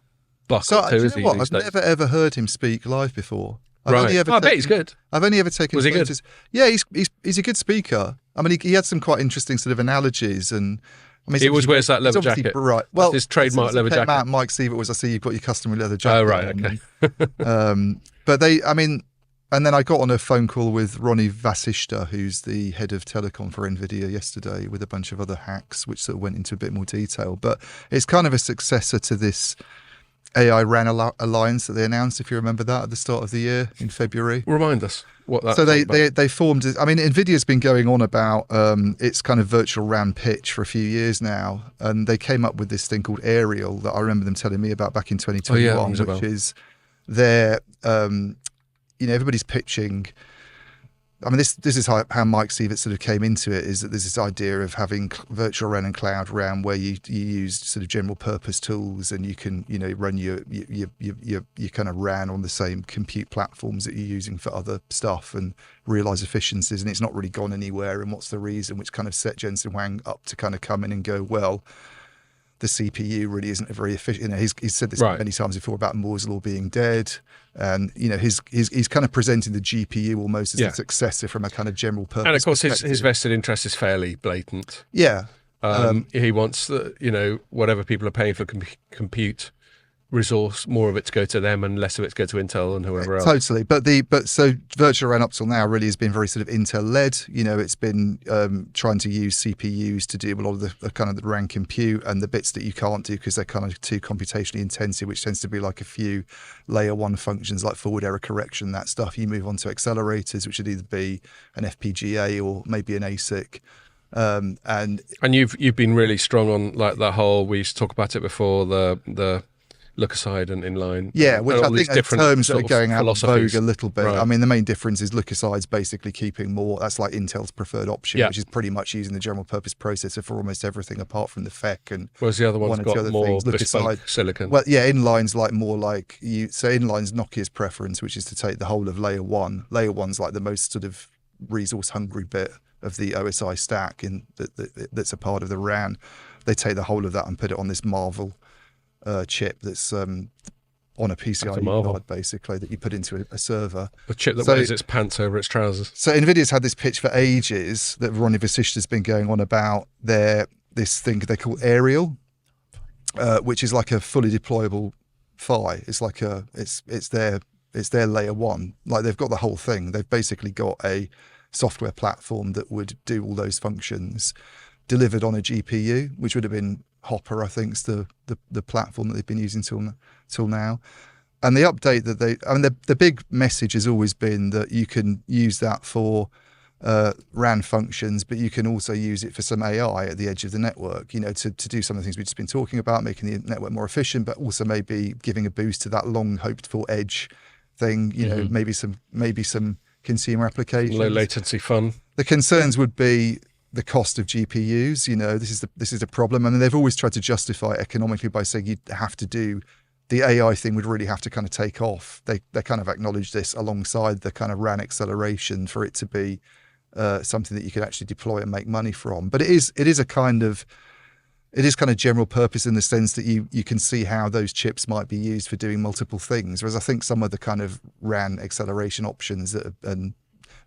buck So or two, do is you he? know what? these I've days? never ever heard him speak live before. I've Right. only ever I bet he's good. I've only ever taken. Was he good? photos. Yeah, he's a good speaker. I mean, he had some quite interesting sort of analogies, and I mean, He always wears that leather jacket. Right. Well, his trademark leather jacket. Out Mike Seaborn was, I see you've got your customary leather jacket. Oh, right, on. okay. But and then I got on a phone call with Ronnie Vasishta, who's the head of Telecom for NVIDIA yesterday, with a bunch of other hacks, which sort of went into a bit more detail. But it's kind of a successor to this AI RAN alliance that they announced, if you remember that, at the start of the year in February. Remind us what that's So about. they formed. I mean, NVIDIA's been going on about its kind of virtual RAN pitch for a few years now, and they came up with this thing called Aerial that I remember them telling me about back in 2021, which is their everybody's pitching. I mean, this is how Mike Sievert sort of came into it, is that there's this idea of having virtual RAN and cloud RAN where you use sort of general purpose tools, and you can run your kind of RAN on the same compute platforms that you're using for other stuff and realize efficiencies, and it's not really gone anywhere. And what's the reason? Which kind of set Jensen Huang up to kind of come in and go, well, the CPU really isn't a very efficient. He's said this many times before about Moore's law being dead, and he's kind of presenting the GPU almost as a successor from a kind of general purpose. And of course, his vested interest is fairly blatant. Yeah, he wants whatever people are paying for compute resource, more of it to go to them and less of it to go to Intel and whoever else. Totally. But so virtual RAN up till now really has been very sort of Intel led. It's been trying to use CPUs to do a lot of the kind of the RAN compute, and the bits that you can't do because they're kind of too computationally intensive, which tends to be like a few layer one functions like forward error correction, that stuff. You move on to accelerators, which would either be an FPGA or maybe an ASIC. And you've been really strong on like that whole, we used to talk about it before, the look aside and inline. Yeah, which I think are terms that are going out of vogue a little bit. Right. I mean, the main difference is look aside's basically keeping more. That's like Intel's preferred option, which is pretty much using the general purpose processor for almost everything apart from the FEC and whereas the other one's got more bespoke silicon. Well, yeah, inline's like more like so inline's Nokia's preference, which is to take the whole of layer one. Layer one's like the most sort of resource hungry bit of the OSI stack that's a part of the RAN. They take the whole of that and put it on this Marvel chip that's on a PCIe card, basically, that you put into a server. A chip that wears its pants over its trousers. So NVIDIA's had this pitch for ages that Ronnie Vasishta's been going on about this thing they call Aerial, which is like a fully deployable PHY. It's like it's their layer one. Like they've got the whole thing. They've basically got a software platform that would do all those functions delivered on a GPU, which would have been Hopper, I think, is the platform that they've been using till now. And the update that the big message has always been that you can use that for RAN functions, but you can also use it for some AI at the edge of the network, to do some of the things we've just been talking about, making the network more efficient, but also maybe giving a boost to that long hoped for edge thing, maybe some consumer applications. Low latency fun. The concerns would be the cost of GPUs. This is the problem. I mean, they've always tried to justify it economically by saying you'd have to do the AI thing would really have to kind of take off. They kind of acknowledge this alongside the kind of RAN acceleration for it to be something that you could actually deploy and make money from. But it is kind of general purpose in the sense that you can see how those chips might be used for doing multiple things. Whereas I think some of the kind of RAN acceleration options and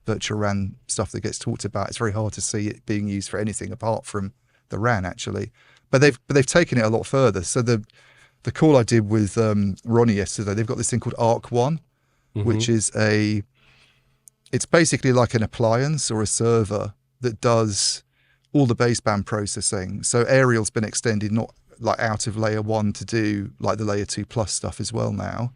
virtual RAN stuff that gets talked about, it's very hard to see it being used for anything apart from the RAN actually. But they've taken it a lot further. So the call I did with Ronnie yesterday, they've got this thing called Arc One, which is it's basically like an appliance or a server that does all the baseband processing. So Aerial's been extended not like out of layer one to do like the layer 2+ stuff as well now.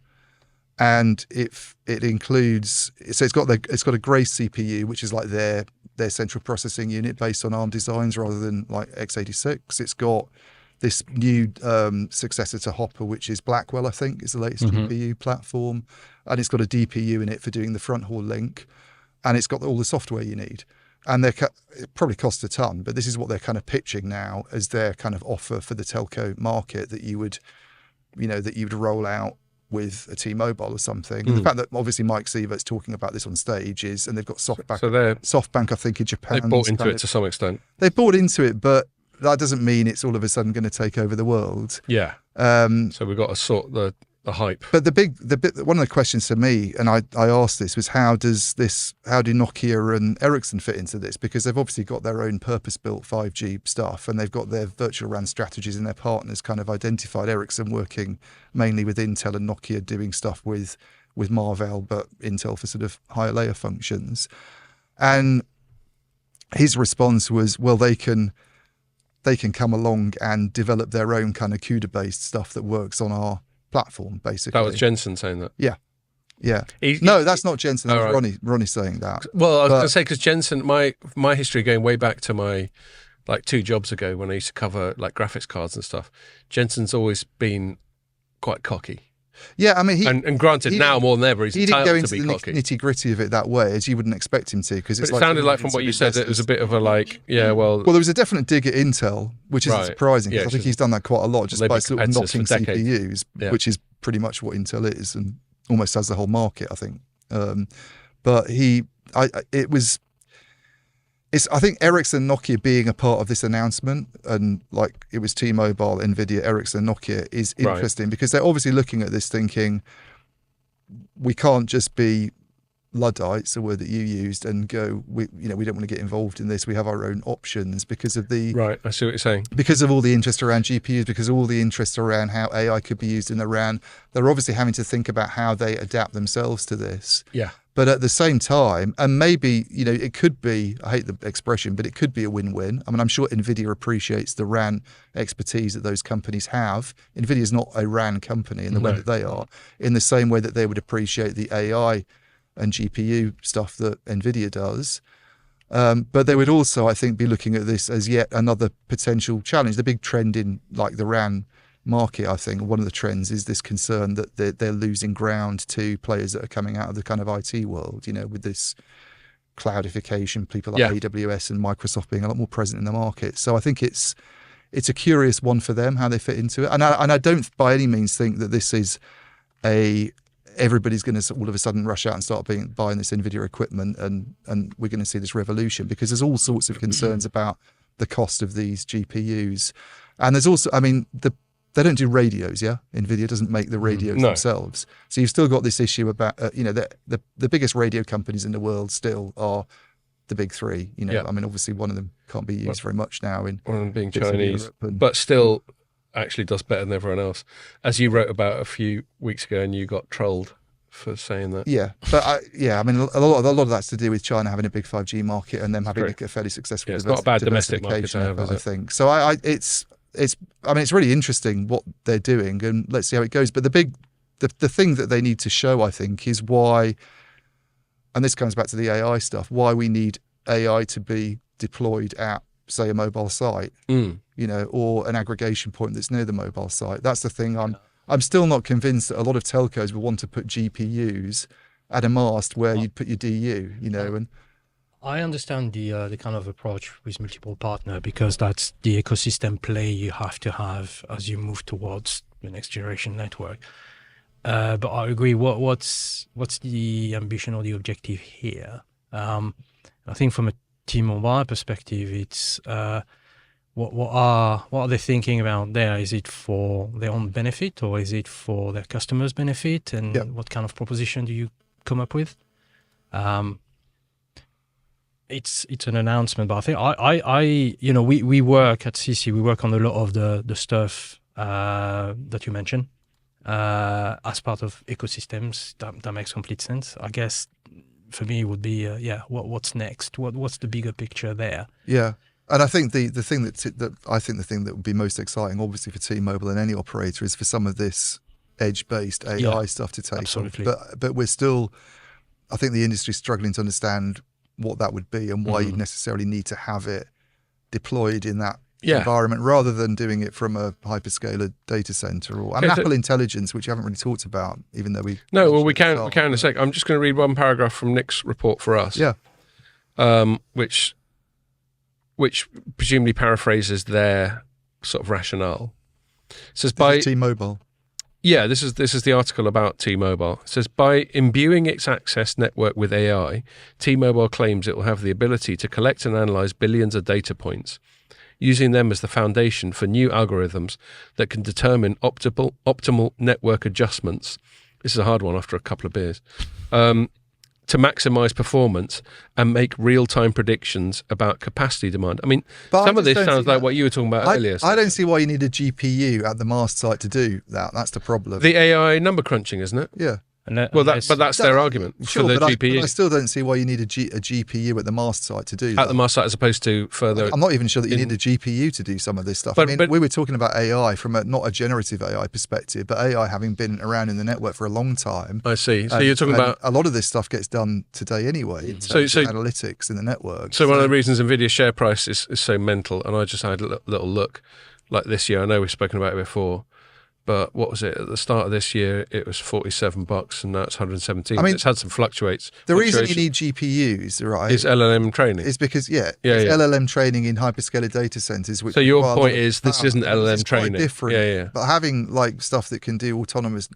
And it includes, so it's got a Grace CPU, which is like their central processing unit based on ARM designs rather than like x86. It's got this new successor to Hopper, which is Blackwell, I think, is the latest GPU platform, and it's got a DPU in it for doing the front haul link, and it's got all the software you need. And it probably costs a ton, but this is what they're kind of pitching now as their kind of offer for the telco market, that you would that you'd roll out with a T-Mobile or something. And the fact that obviously Mike Sievert's talking about this on stage and they've got SoftBank, I think, in Japan. They bought into it to some extent. They bought into it, but that doesn't mean it's all of a sudden going to take over the world. Yeah. So we've got to sort the hype. But one of the questions for me, and I asked this, was how do Nokia and Ericsson fit into this? Because they've obviously got their own purpose-built 5G stuff, and they've got their virtual RAN strategies, and their partners kind of identified Ericsson working mainly with Intel and Nokia doing stuff with Marvell, but Intel for sort of higher layer functions. And his response was, well, they can come along and develop their own kind of CUDA-based stuff that works on our platform, basically. That was Jensen saying that. Yeah. No, that's not Jensen. That was Ronnie saying that. Well, I was going to say, because Jensen, my history going way back to my 2 jobs ago when I used to cover like graphics cards and stuff. Jensen's always been quite cocky. Yeah, I mean, and granted, now more than ever, he's entitled to be cocky. He didn't go into the nitty-gritty of it that way, as you wouldn't expect him to. Because it sounded like from what you said, it was a bit of a well, there was a definite dig at Intel, which isn't surprising, because I think he's done that quite a lot, just by sort of knocking CPUs, which is pretty much what Intel is, and almost has the whole market, I think. But I think Ericsson, Nokia being a part of this announcement, and like it was T-Mobile, Nvidia, Ericsson, Nokia, is interesting because they're obviously looking at this thinking, we can't just be Luddites, a word that you used, and go, we don't want to get involved in this. We have our own options because of the I see what you're saying. Because of all the interest around GPUs, because of all the interest around how AI could be used in the RAN. They're obviously having to think about how they adapt themselves to this. Yeah. But at the same time, and maybe, it could be, I hate the expression, but it could be a win-win. I mean, I'm sure NVIDIA appreciates the RAN expertise that those companies have. NVIDIA is not a RAN company in the way that they are, in the same way that they would appreciate the AI and GPU stuff that NVIDIA does. But they would also, I think, be looking at this as yet another potential challenge. The big trend in like the RAN market, I think, one of the trends is this concern that they're losing ground to players that are coming out of the kind of IT world, with this cloudification, people like AWS and Microsoft being a lot more present in the market. So I think it's a curious one for them, how they fit into it. And I don't by any means think that this is everybody's going to all of a sudden rush out and start buying this NVIDIA equipment and we're going to see this revolution, because there's all sorts of concerns about the cost of these GPUs. And there's also, they don't do radios, yeah? NVIDIA doesn't make the radios themselves. So you've still got this issue about, the biggest radio companies in the world still are the big three. Obviously one of them can't be used very much now. One of them being Chinese, but still actually does better than everyone else. As you wrote about a few weeks ago, and you got trolled for saying that. Yeah, but a lot of that's to do with China having a big 5G market and them having a fairly successful it's not a bad domestic market to have, I think. So it's really interesting what they're doing, and let's see how it goes. But the thing that they need to show, I think, is why, and this comes back to the AI stuff, why we need AI to be deployed at, say, a mobile site, or an aggregation point that's near the mobile site. That's the thing. I'm still not convinced that a lot of telcos will want to put GPUs at a mast where you'd put your DU, and I understand the kind of approach with multiple partner, because that's the ecosystem play you have to have as you move towards the next generation network. But I agree. What's the ambition or the objective here? I think from a T-Mobile perspective, it's what are they thinking about there? Is it for their own benefit, or is it for their customers' benefit? And what kind of proposition do you come up with? It's an announcement, but I think we work at CC. We work on a lot of the stuff that you mentioned as part of ecosystems. That makes complete sense. I guess for me it would be what's next? What's the bigger picture there? Yeah. And I think the thing that would be most exciting, obviously for T-Mobile and any operator, is for some of this edge-based AI stuff to take absolutely. off. But we're still, I think the industry's struggling to understand what that would be and why you'd necessarily need to have it deployed in that environment rather than doing it from a hyperscaler data center or Apple Intelligence, which you haven't really talked about, even though we we can in a sec. I'm just going to read one paragraph from Nick's report for us. Yeah. Which presumably paraphrases their sort of rationale. It says by T-Mobile. Yeah, this is the article about T-Mobile. It says, by imbuing its access network with AI, T-Mobile claims it will have the ability to collect and analyze billions of data points, using them as the foundation for new algorithms that can determine optimal network adjustments. This is a hard one after a couple of beers. To maximize performance and make real-time predictions about capacity demand. I mean, But some I of just this don't sounds see like that. what you were talking about earlier. I don't see why you need a GPU at the mast site to do that. That's the problem. The AI number crunching, isn't it? yeah. Well, that's their argument Sure, for the but GPU. I still don't see why you need a GPU at the mast site to do that. At the mast site, as opposed to further. I'm not even sure that you need a GPU to do some of this stuff. But- I mean, but- we were talking about AI from not a generative AI perspective, but AI having been around in the network for a long time. I see. So And- you're talking and about. a lot of this stuff gets done today anyway. In So- terms of so- analytics in the network. So one of the reasons Nvidia's share price is so mental, and I just had a little look, like this year. I know we've spoken about it before, but what was it at the start of this year? It was $47, and now it's 117. I mean, it's had some fluctuates. The reason you fluctuations. need GPUs, right, Is LLM training. is because Yeah, it's yeah. LLM training in hyperscaler data centers. Which So your require a lot point of is this power. isn't LLM It's quite training. different. Yeah, yeah. But having like stuff that can do autonomous,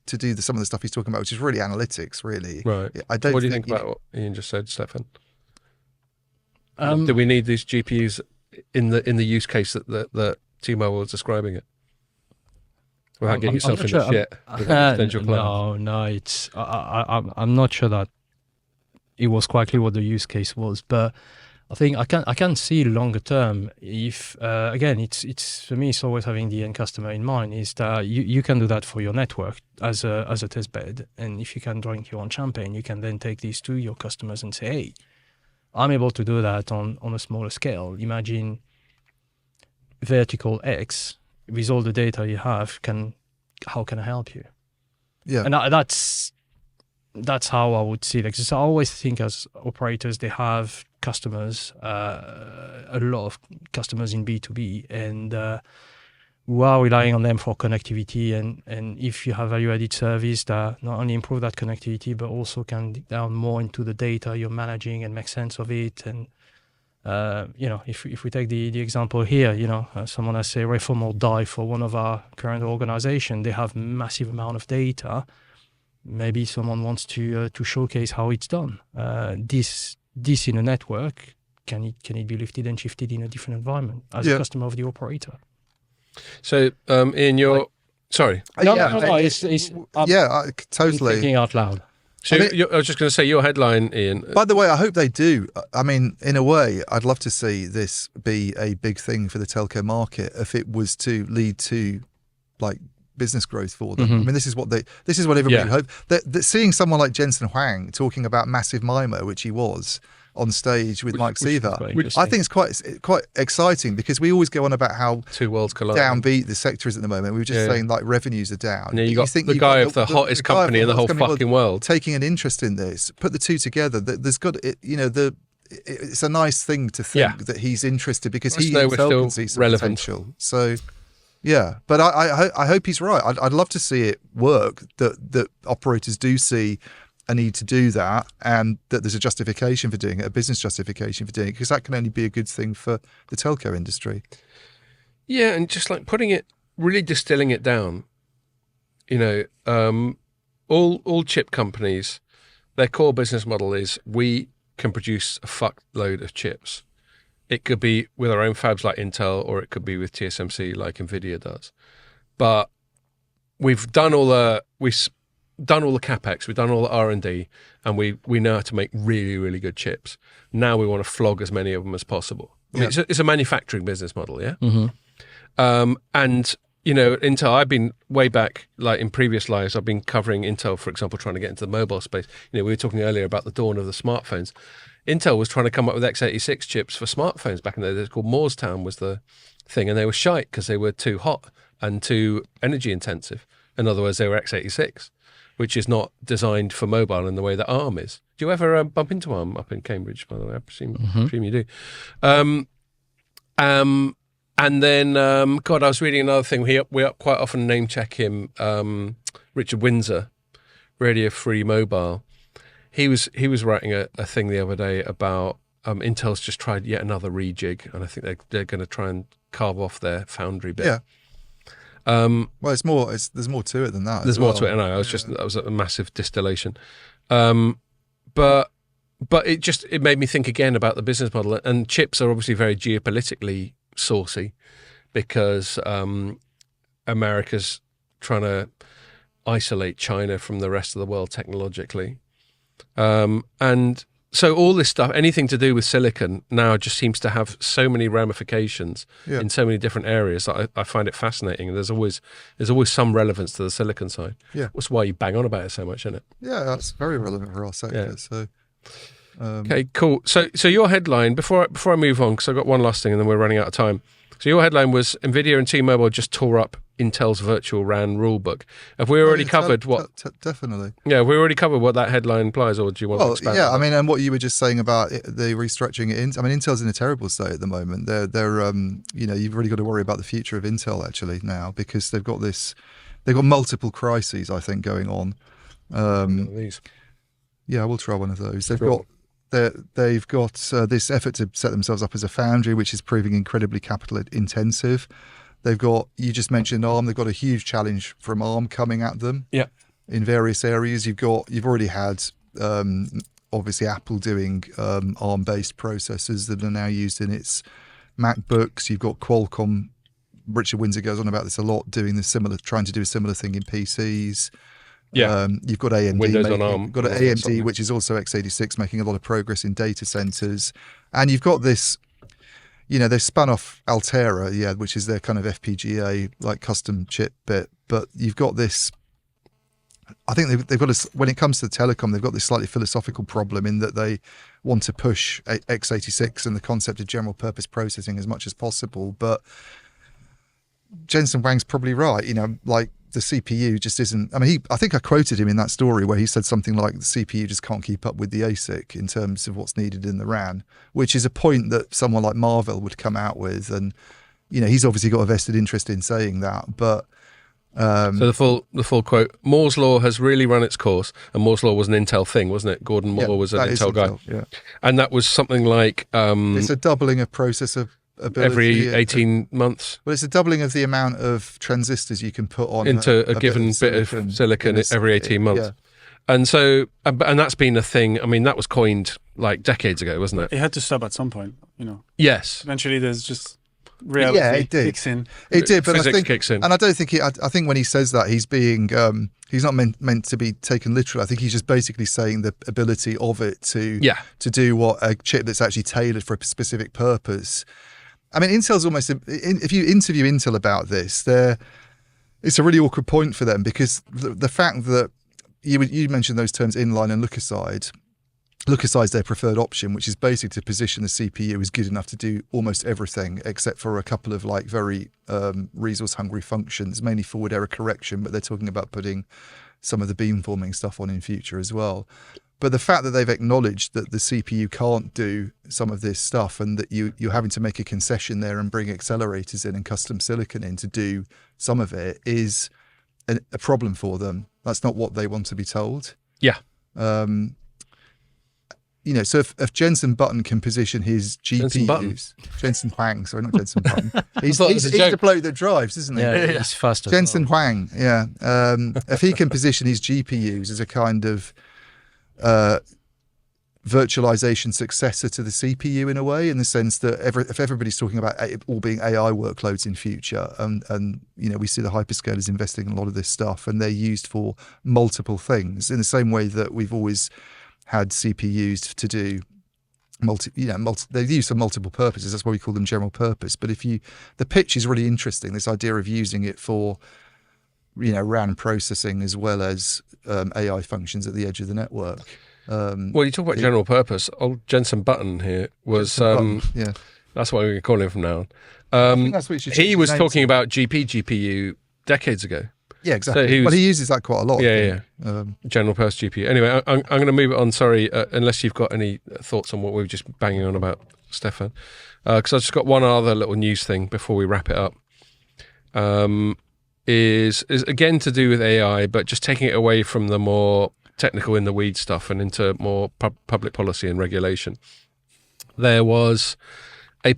to do some of the stuff he's talking about, which is really analytics, really. Right. I don't. What do you think think about what Ian just said, Stephane? Um, Do we need these GPUs in the use case that T-Mobile was describing it? Without getting yourself not into sure. shit. with potential clients. No, it's I'm not sure that it was quite clear what the use case was, but I think I can see longer term. If again, it's for me, it's always having the end customer in mind. Is that you can do that for your network as a test bed, and if you can drink your own champagne, you can then take these to your customers and say, hey, I'm able to do that on a smaller scale. Imagine vertical X with all the data you have. How can I help you? Yeah. And that's how I would see it. Because I always think as operators, they have customers, a lot of customers in B2B, and who are relying on them for connectivity. And if you have value-added service that not only improve that connectivity, but also can dig down more into the data you're managing and make sense of it. And if we take the example here, someone has say reform or die for one of our current organization, they have massive amount of data. Maybe someone wants to showcase how it's done. This in a network, can it be lifted and shifted in a different environment as a customer of the operator? So, Ian, sorry. No, Yeah, it's I'm totally. thinking out loud. So I was just going to say your headline, Ian. By the way, I hope they do. I mean, in a way, I'd love to see this be a big thing for the telco market if it was to lead to like business growth for them. Mm-hmm. I mean, this is what everybody hoped. That seeing someone like Jensen Huang talking about massive MIMO, which he was on stage with Mike Seaver, I think it's quite exciting because we always go on about how Two worlds collide. downbeat the sector is at the moment. We were just saying like revenues are down. And you got the guy of the hottest company in the whole fucking world taking an interest in this. Put the two together. There's got it's a nice thing to think that he's interested because he himself can see some potential. So. Yeah, but I hope he's right. I'd love to see it work. That operators do see a need to do that, and that there's a justification for doing it, a business justification for doing it, because that can only be a good thing for the telco industry. Yeah, and just like really distilling it down. All chip companies, their core business model is we can produce a fuckload of chips. It could be with our own fabs like Intel, or it could be with TSMC like Nvidia does. But we've done all the capex, we've done all the R&D, and we know how to make really, really good chips. Now we want to flog as many of them as possible. I mean, it's a manufacturing business model, yeah. Mm-hmm. And Intel, I've been way back, like in previous lives, I've been covering Intel, for example, trying to get into the mobile space. We were talking earlier about the dawn of the smartphones. Intel was trying to come up with x86 chips for smartphones back in the day. It's called Moorestown was the thing, and they were shite because they were too hot and too energy intensive. In other words, they were x86, which is not designed for mobile in the way that ARM is. Do you ever bump into ARM up in Cambridge, by the way? I presume you do. And then, God, I was reading another thing. We quite often name check him, Richard Windsor, Radio Free Mobile. He was writing a thing the other day about Intel's just tried yet another rejig, and I think they're going to try and carve off their foundry bit. Yeah. Well, it's more. There's more to it than that. There's as more well. to it. I know. That was a massive distillation. But it made me think again about the business model. And chips are obviously very geopolitically saucy because America's trying to isolate China from the rest of the world technologically. And so all this stuff, anything to do with silicon now just seems to have so many ramifications in so many different areas that I find it fascinating. And there's always some relevance to the silicon side. Yeah. That's why you bang on about it so much, isn't it? Yeah, that's very relevant for our sector. Yeah. So, Okay, cool. So your headline, before I move on, because I've got one last thing and then we're running out of time. So your headline was NVIDIA and T-Mobile just tore up Intel's virtual RAN rulebook. Have we already covered what? Definitely. Yeah, have we already covered what that headline implies, or do you want to expand? Yeah, I mean, and what you were just saying about the restructuring it. I mean, Intel's in a terrible state at the moment. They're you've really got to worry about the future of Intel actually now, because they've got multiple crises, I think, going on. These. Yeah, we'll try one of those. They've got this effort to set themselves up as a foundry, which is proving incredibly capital intensive. They've got, you just mentioned ARM. They've got a huge challenge from ARM coming at them. Yeah. In various areas, you've already had obviously Apple doing ARM-based processors that are now used in its MacBooks. You've got Qualcomm. Richard Windsor goes on about this a lot, trying to do a similar thing in PCs. Yeah, you've got AMD. Windows on ARM. You've got AMD, which is also x86, making a lot of progress in data centers, and you've got this. They've spun off Altera, which is their kind of FPGA like custom chip bit. But you've got this. I think they've got this. When it comes to telecom, they've got this slightly philosophical problem in that they want to push x86 and the concept of general purpose processing as much as possible. But Jensen Huang's probably right. Like the CPU just isn't. I mean, I think I quoted him in that story where he said something like the CPU just can't keep up with the ASIC in terms of what's needed in the RAN, which is a point that someone like Marvell would come out with. And he's obviously got a vested interest in saying that. But so the full quote: Moore's law has really run its course, and Moore's law was an Intel thing, wasn't it? Gordon Moore was an Intel guy, and that was something like it's a doubling of processor ability every 18 months. Well, it's a doubling of the amount of transistors you can put on into a given bit of silicon every 18 months. Yeah. And so, and that's been a thing. I mean, that was coined like decades ago, wasn't it? It had to stop at some point, Yes. Eventually, there's just reality kicks in. It did, but physics kicks in. And I don't think I think when he says that, he's being he's not meant to be taken literally. I think he's just basically saying the ability of it to do what a chip that's actually tailored for a specific purpose. I mean, Intel's almost. If you interview Intel about this, it's a really awkward point for them, because the fact that you mentioned those terms inline and look aside. Look aside is their preferred option, which is basically to position the CPU as good enough to do almost everything, except for a couple of like very resource-hungry functions, mainly forward error correction. But they're talking about putting some of the beamforming stuff on in future as well. But the fact that they've acknowledged that the CPU can't do some of this stuff, and that you're having to make a concession there and bring accelerators in and custom silicon in to do some of it is a problem for them. That's not what they want to be told. Yeah. So if Jensen Button can position his GPUs, Jensen Huang, sorry, not Jensen Button. He's the bloke that drives, isn't he? Yeah, he's fast. Jensen Huang, yeah. If he can position his GPUs as a kind of virtualization successor to the CPU in a way, in the sense that if everybody's talking about all being AI workloads in future, and we see the hyperscalers investing in a lot of this stuff, and they're used for multiple things in the same way that we've always had CPUs to do they're used for multiple purposes. That's why we call them general purpose. But the pitch is really interesting, this idea of using it for RAN processing as well as AI functions at the edge of the network. Well, you talk about general purpose. Old Jensen Button here was that's what we're calling him from now on. I think that's what he was talking about GPU decades ago. Yeah, exactly. So he uses that quite a lot. Yeah. General purpose GPU. Anyway, I'm going to move it on. Sorry, unless you've got any thoughts on what we were just banging on about, Stephane. Because I've just got one other little news thing before we wrap it up. Is again to do with AI, but just taking it away from the more technical in the weeds stuff and into more public policy and regulation. There was an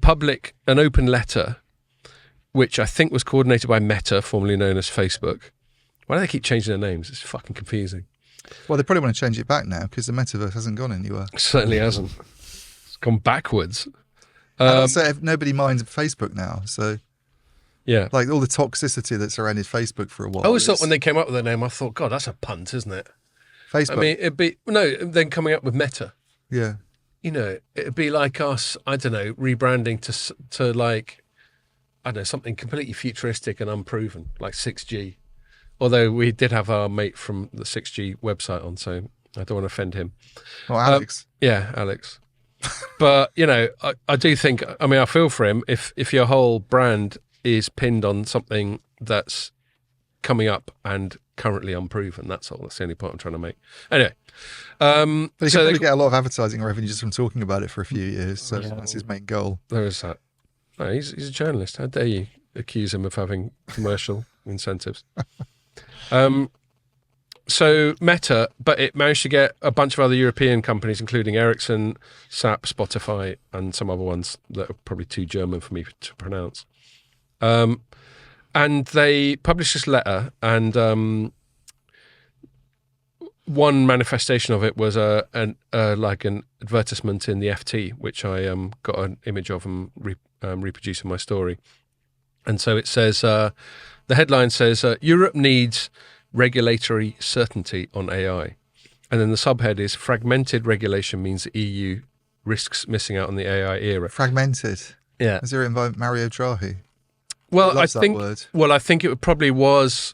open letter which I think was coordinated by Meta, formerly known as Facebook. Why do they keep changing their names? It's fucking confusing. Well, they probably want to change it back now because the metaverse hasn't gone anywhere. It certainly hasn't. It's gone backwards. And also, nobody minds Facebook now. So, Yeah. like all the toxicity that surrounded Facebook for a while. I always thought when they came up with their name, I thought, God, that's a punt, isn't it? Facebook. I mean, it'd be, no, then coming up with Meta. yeah. You know, it'd be like us, I don't know, rebranding to like, I don't know, something completely futuristic and unproven, like 6G. Although we did have our mate from the 6G website on, so I don't want to offend him. Well, Alex. Yeah, Alex. But, you know, I do think, I mean, I feel for him if your whole brand is pinned on something that's coming up and currently unproven. That's all. That's the only point I'm trying to make. Anyway. But he can probably get a lot of advertising revenue just from talking about it for a few years. So that's his main goal. There is that. No, he's a journalist. How dare you accuse him of having commercial incentives? So Meta, but it managed to get a bunch of other European companies, including Ericsson, SAP, Spotify, and some other ones that are probably too German for me to pronounce. And they published this letter, and one manifestation of it was like an advertisement in the FT, which I got an image of and reproduced in my story. And so it says, the headline says, Europe needs regulatory certainty on AI. And then the subhead is, fragmented regulation means the EU risks missing out on the AI era. Fragmented. Yeah. As written by Mario Draghi. Well, I That think. word. Well, I think it probably was,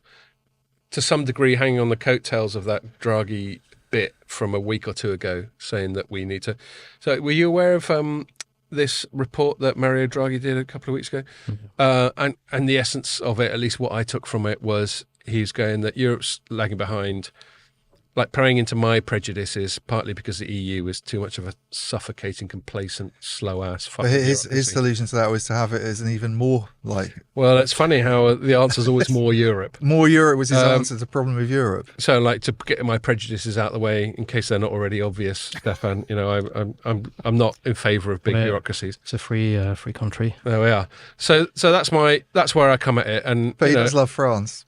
to some degree, hanging on the coattails of that Draghi bit from a week or two ago, saying that we need to. So, were you aware of this report that Mario Draghi did a couple of weeks ago? Mm-hmm. And the essence of it, at least what I took from it, was he's going that Europe's lagging behind. Like, preying into my prejudices, partly because the EU is too much of a suffocating, complacent, slow-ass But fucking his bureaucracy. solution to that was to have it as an even more like Well, it's funny how the answer's always more Europe. more Europe was his answer to the problem with Europe. So, like, to get my prejudices out of the way, in case they're not already obvious, Stephane, you know, I'm not in favour of big Right. bureaucracies. It's a free country. There we are. So that's where I come at it. And But he you know, does love France.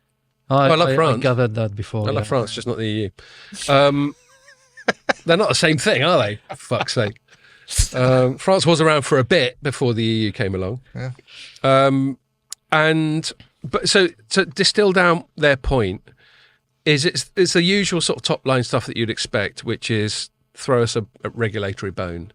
I love France. I gathered that before. I love France, just not the EU. They're not the same thing, are they? For fuck's sake. France was around for a bit before the EU came along. Yeah. But to distill down their point is it's the usual sort of top line stuff that you'd expect, which is throw us a regulatory bone,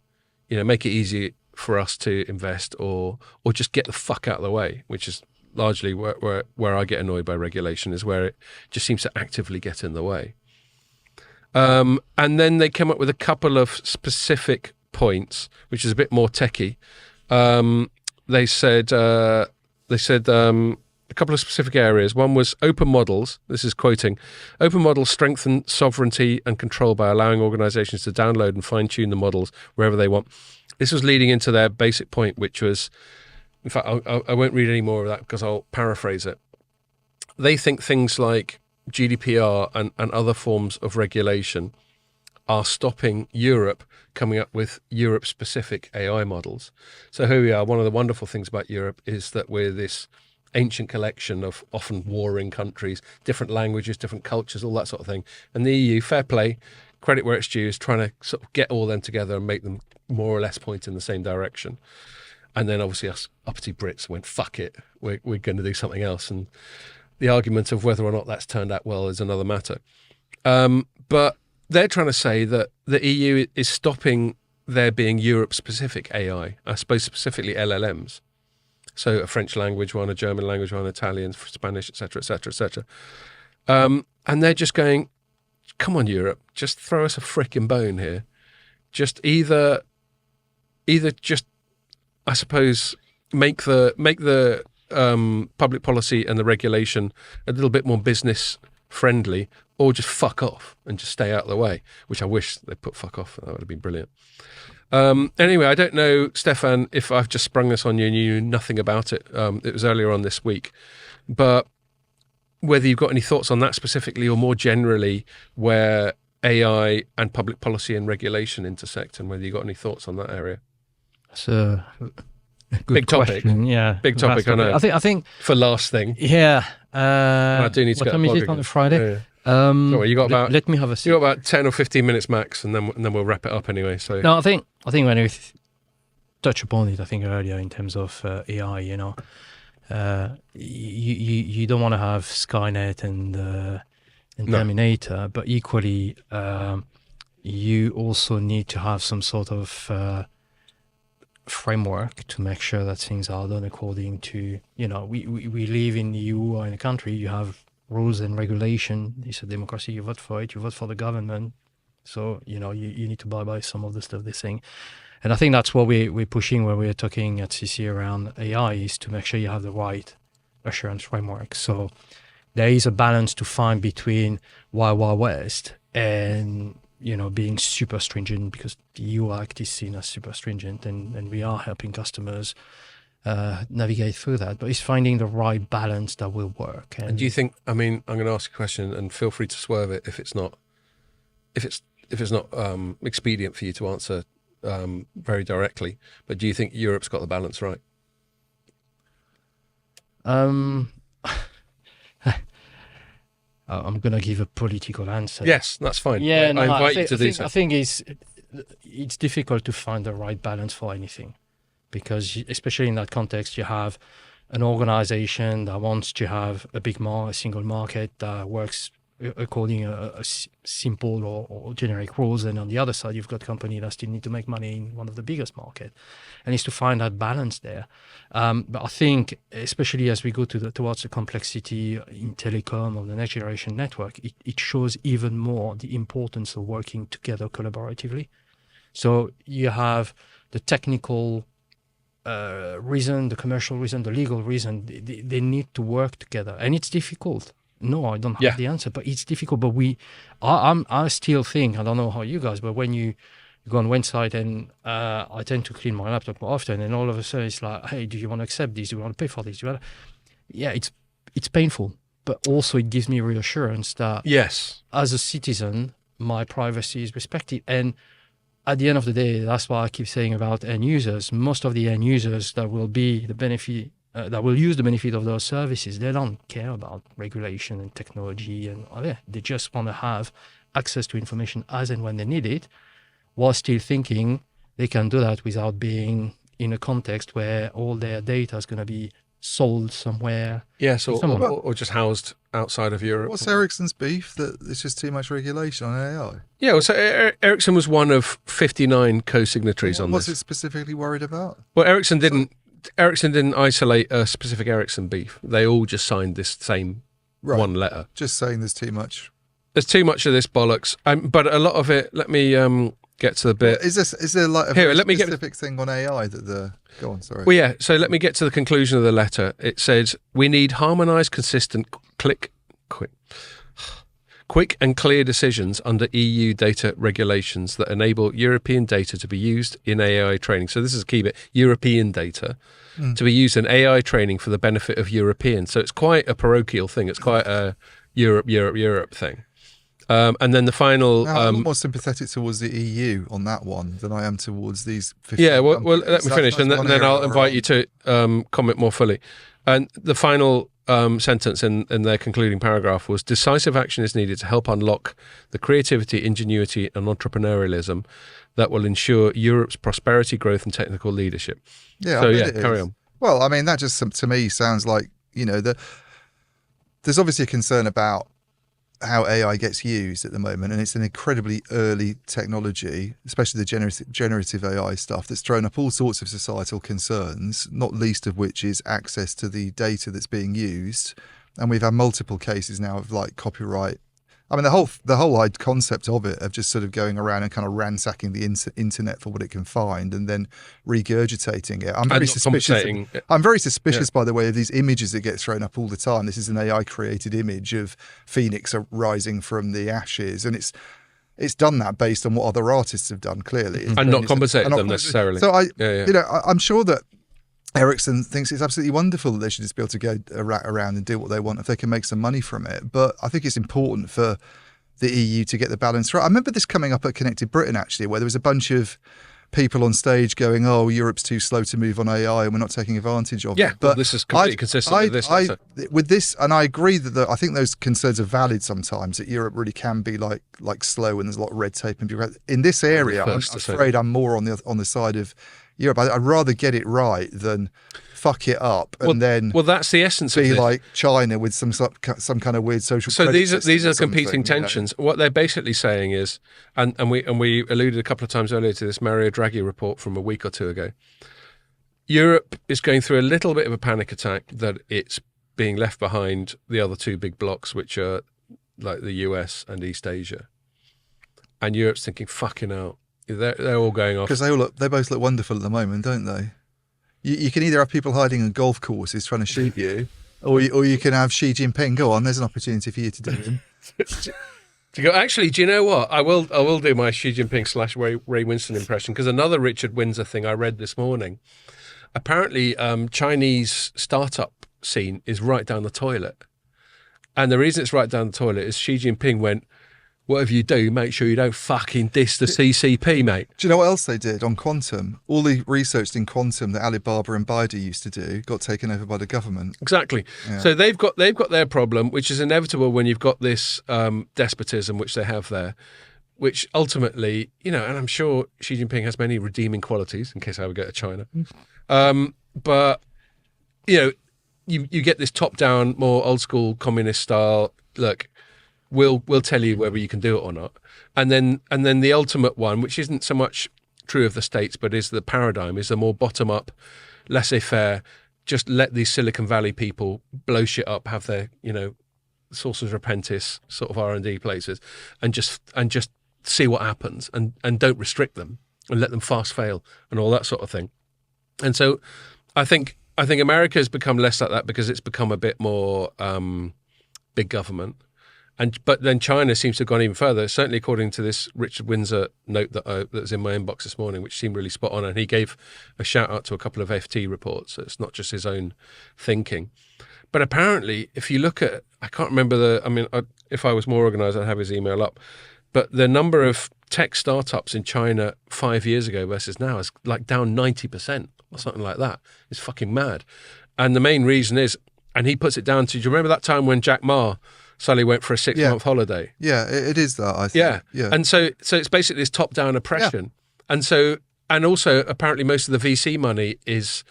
you know, make it easy for us to invest or just get the fuck out of the way, which is largely where I get annoyed by regulation, is where it just seems to actively get in the way. And then they came up with a couple of specific points, which is a bit more techie. They said a couple of specific areas. One was open models. This is quoting: open models strengthen sovereignty and control by allowing organizations to download and fine-tune the models wherever they want. This was leading into their basic point, which was, in fact, I won't read any more of that because I'll paraphrase it. They think things like GDPR and other forms of regulation are stopping Europe coming up with Europe-specific AI models. So here we are. One of the wonderful things about Europe is that we're this ancient collection of often warring countries, different languages, different cultures, all that sort of thing. And the EU, fair play, credit where it's due, is trying to sort of get all them together and make them more or less point in the same direction. And then obviously us uppity Brits went, fuck it, we're going to do something else. And the argument of whether or not that's turned out well is another matter. But they're trying to say that the EU is stopping there being Europe-specific AI, I suppose specifically LLMs. So a French language one, a German language one, Italian, Spanish, etc., etc., etc. And they're just going, come on, Europe, just throw us a frickin' bone here. Just either just, I suppose, make the public policy and the regulation a little bit more business friendly, or just fuck off and just stay out of the way, which I wish they put fuck off. That would have been brilliant. Anyway, I don't know, Stephane, if I've just sprung this on you and you knew nothing about it. It was earlier on this week, but whether you've got any thoughts on that specifically, or more generally where AI and public policy and regulation intersect, and whether you've got any thoughts on that area. It's a Good Big topic. question. Yeah, Big topic, vast I know. I think. For last thing, Yeah. I do need to what get time a is plug it on again. a Friday? Yeah, yeah. Don't worry, you got about Let me have a you see. got about 10 or 15 minutes max, and then we'll wrap it up anyway. So No, I think when we touch upon it, I think earlier in terms of AI, you don't want to have Skynet and No. Terminator, but equally, you also need to have some sort of framework to make sure that things are done according to, we live in the EU or in a country, you have rules and regulation. It's a democracy, you vote for it, you vote for the government. So, you need to abide by some of the stuff they're saying. And I think that's what we're pushing when we're talking at CC around AI, is to make sure you have the right assurance framework. So there is a balance to find between Wild West and, being super stringent, because the EU Act is seen as super stringent, and we are helping customers navigate through that. But it's finding the right balance that will work. And do you think? I mean, I'm going to ask a question, and feel free to swerve it if it's not expedient for you to answer very directly. But do you think Europe's got the balance right? I'm going to give a political answer. Yes, that's fine. Yeah, I invite you to do so. I think it's difficult to find the right balance for anything, because especially in that context, you have an organization that wants to have a single market that works according a simple or generic rules, and on the other side, you've got companies that still need to make money in one of the biggest market, and it's to find that balance there. But I think, especially as we go towards the complexity in telecom or the next generation network, it shows even more the importance of working together collaboratively. So you have the technical reason, the commercial reason, the legal reason. They need to work together, and it's difficult. No, I don't have the answer, but it's difficult. But I still think, I don't know how you guys, but when you go on one side, and I tend to clean my laptop more often, and all of a sudden it's like, hey, do you want to accept this? Do you want to pay for this? Yeah, it's painful, but also it gives me reassurance that as a citizen, my privacy is respected. And at the end of the day, that's why I keep saying about end users. Most of the end users that will be the benefit. That will use the benefit of those services, they don't care about regulation and technology, and they just want to have access to information as and when they need it, while still thinking they can do that without being in a context where all their data is going to be sold somewhere. Yes, or just housed outside of Europe. What's Ericsson's beef? That it's just too much regulation on AI? Yeah, well, so Ericsson was one of 59 co-signatories on this. What's it specifically worried about? Well, Ericsson didn't isolate a specific Ericsson beef. They all just signed this same one letter. Just saying there's too much. There's too much of this bollocks. But a lot of it, let me get to the bit. Is there like a specific thing on AI that the... Go on, sorry. Well, yeah, so let me get to the conclusion of the letter. It says, we need harmonised, consistent, quick and clear decisions under EU data regulations that enable European data to be used in AI training. So this is a key bit, European data, to be used in AI training for the benefit of Europeans. So it's quite a parochial thing. It's quite a Europe thing. And then the final... I'm more sympathetic towards the EU on that one than I am towards these 50 Yeah, well, let me finish, and then I'll invite you to comment more fully. And the final sentence in their concluding paragraph was, decisive action is needed to help unlock the creativity, ingenuity and entrepreneurialism that will ensure Europe's prosperity, growth and technical leadership. Yeah, so carry on. Well, I mean, that just to me sounds like, there's obviously a concern about how AI gets used at the moment, and it's an incredibly early technology, especially the generative AI stuff, that's thrown up all sorts of societal concerns, not least of which is access to the data that's being used. And we've had multiple cases now of like copyright. I mean, the whole concept of it, of just sort of going around and kind of ransacking the internet for what it can find and then regurgitating it. I'm very suspicious, by the way, of these images that get thrown up all the time. This is an AI created image of Phoenix rising from the ashes, and it's done that based on what other artists have done, clearly, and not compensated them necessarily. So I'm sure that Ericsson thinks it's absolutely wonderful that they should just be able to go around and do what they want if they can make some money from it. But I think it's important for the EU to get the balance right. I remember this coming up at Connected Britain, actually, where there was a bunch of people on stage going, "Oh, Europe's too slow to move on AI, and we're not taking advantage of Yeah, it." but this is completely consistent with this. With this, and I agree that I think those concerns are valid sometimes. That Europe really can be like slow, and there's a lot of red tape and bureaucracy. In this area, I'm afraid I'm more on the side of Europe. I'd rather get it right than fuck it up and then that's the essence be of this. like China with some kind of weird social. So credit these are system or competing something, tensions. What they're basically saying is, and we alluded a couple of times earlier to this Mario Draghi report from a week or two ago. Europe is going through a little bit of a panic attack that it's being left behind the other two big blocks, which are like the US and East Asia. And Europe's thinking, fucking hell, they're all going off. because they both look wonderful at the moment, don't they? You can either have people hiding on golf courses trying to shoot you, or you can have Xi Jinping. Go on, there's an opportunity for you to do them. To go, actually, do you know what? I will do my Xi Jinping / Ray Winston impression, because another Richard Windsor thing I read this morning. Apparently, Chinese startup scene is right down the toilet. And the reason it's right down the toilet is Xi Jinping went, whatever you do, make sure you don't fucking diss the CCP, mate. Do you know what else they did on quantum? All the research in quantum that Alibaba and Baidu used to do got taken over by the government. Exactly. Yeah. So they've got their problem, which is inevitable when you've got this despotism, which they have there, which ultimately, and I'm sure Xi Jinping has many redeeming qualities, in case I ever go to China. But, you get this top-down, more old-school communist style, look, we'll tell you whether you can do it or not. And then the ultimate one, which isn't so much true of the States, but is the paradigm, is the more bottom-up, laissez-faire, just let these Silicon Valley people blow shit up, have their, Sorcerer's Apprentice sort of R&D places, and just see what happens, and don't restrict them, and let them fast fail, and all that sort of thing. And so I think America has become less like that because it's become a bit more big government. But then China seems to have gone even further, certainly according to this Richard Windsor note that was in my inbox this morning, which seemed really spot on. And he gave a shout out to a couple of FT reports. So it's not just his own thinking. But apparently, if you look at, I can't remember if I was more organized, I'd have his email up. But the number of tech startups in China 5 years ago versus now is like down 90% or something like that. It's fucking mad. And the main reason is, and he puts it down to, do you remember that time when Jack Ma suddenly went for a 6-month holiday? Yeah, it is that, I think. Yeah. And so it's basically this top-down oppression. Yeah. And also apparently most of the VC money is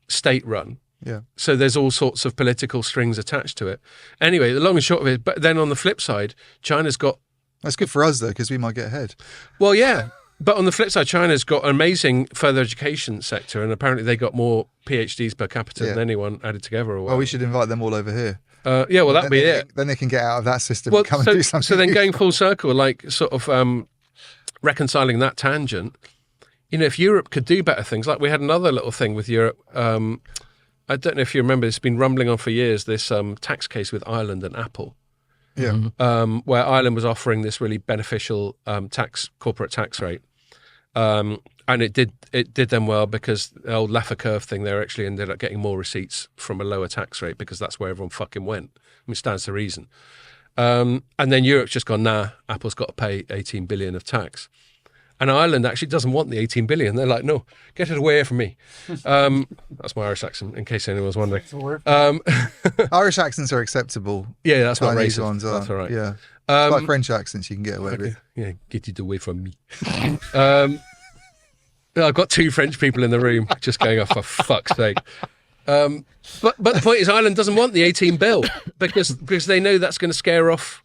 state-run. Yeah. So there's all sorts of political strings attached to it. Anyway, the long and short of it, but then on the flip side, China's got... That's good for us, though, because we might get ahead. Well, yeah. But on the flip side, China's got an amazing further education sector, and apparently they got more PhDs per capita than anyone added together. Or well, we should invite them all over here. Well, that'd be it. Then they can get out of that system and come and do something. So then going full circle, like sort of reconciling that tangent, if Europe could do better things, like we had another little thing with Europe. I don't know if you remember, it's been rumbling on for years, this tax case with Ireland and Apple. Yeah. Where Ireland was offering this really beneficial corporate tax rate. And it did them well because the old Laffer curve thing, they actually ended up getting more receipts from a lower tax rate because that's where everyone fucking went. I mean, it stands to reason. And then Europe's just gone, nah, Apple's got to pay 18 billion of tax. And Ireland actually doesn't want the 18 billion. They're like, no, get it away from me. That's my Irish accent, in case anyone was wondering. Irish accents are acceptable. Yeah, that's not Chinese racist. ones are. That's all right. Yeah. Like French accents you can get away with. Yeah, get it away from me. I've got two French people in the room just going, oh, for fuck's sake. But the point is, Ireland doesn't want the 18 bill because they know that's going to scare off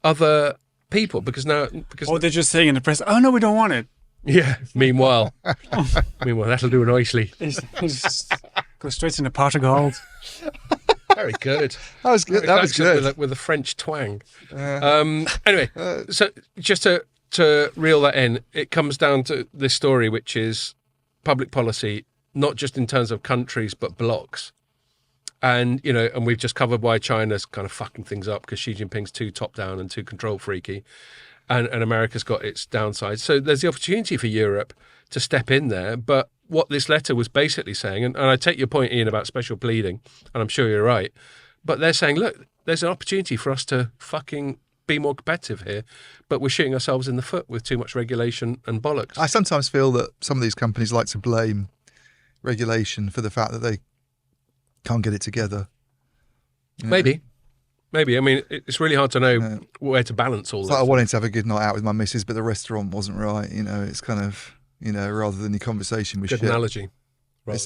other people. Because they're just saying in the press, oh no, we don't want it. Yeah. Meanwhile, that'll do nicely. Go straight in the pot of gold. Very good. That was good. That was good. With a French twang. Anyway, so just to reel that in, it comes down to this story, which is public policy, not just in terms of countries, but blocks. And, and we've just covered why China's kind of fucking things up because Xi Jinping's too top down and too control freaky. And America's got its downsides. So there's the opportunity for Europe to step in there. But what this letter was basically saying, and I take your point, Ian, about special pleading, and I'm sure you're right, but they're saying, look, there's an opportunity for us to fucking be more competitive here, but we're shooting ourselves in the foot with too much regulation and bollocks. I sometimes feel that some of these companies like to blame regulation for the fact that they can't get it together. You know? Maybe. I mean, it's really hard to know where to balance all It's that. like I wanted to have a good night out with my missus, but the restaurant wasn't right. You know, it's kind of, you know, rather than your conversation with Good shit. analogy. It's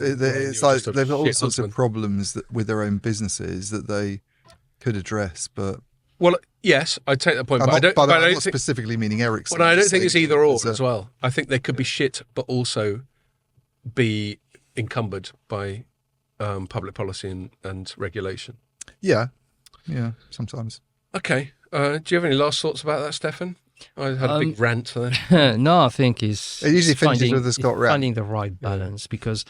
like they've got all sorts of problems with their own businesses that they could address, but Well, yes, I take that point, I'm but not, I don't think specifically meaning Ericsson. Well, I don't think it's either or It's a- as well. I think they could be shit, but also be encumbered by public policy and regulation. Yeah, sometimes. Okay. Do you have any last thoughts about that, Stephane? I had a big rant there. No, I think it's It usually it's finishes finding, with a Scott it's rant. finding the right balance, because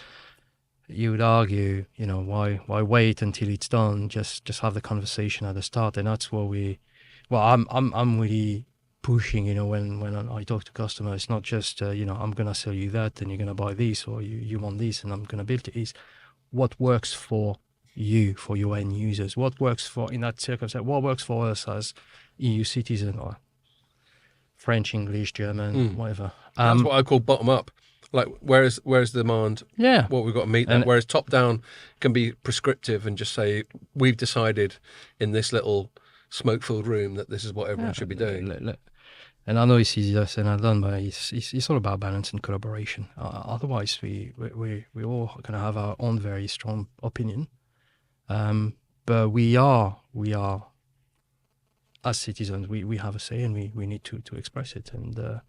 you would argue, you know, why wait until it's done? Just have the conversation at the start, and that's what I'm really pushing. You know, when I talk to customers, it's not just you know, I'm gonna sell you that, and you're gonna buy this, or you want this, and I'm gonna build it. Is what works for you, for your end users? What works for in that circumstance? What works for us as EU citizen or French, English, German, whatever. That's what I call bottom up. Like, where's the demand? Yeah. What we've got to meet that. Whereas top down can be prescriptive and just say, we've decided in this little smoke-filled room that this is what everyone should be doing. And I know it's easier said than done, but it's all about balance and collaboration. Otherwise, we all going to have our own very strong opinion. But we are as citizens, we have a say, and we need to express it. And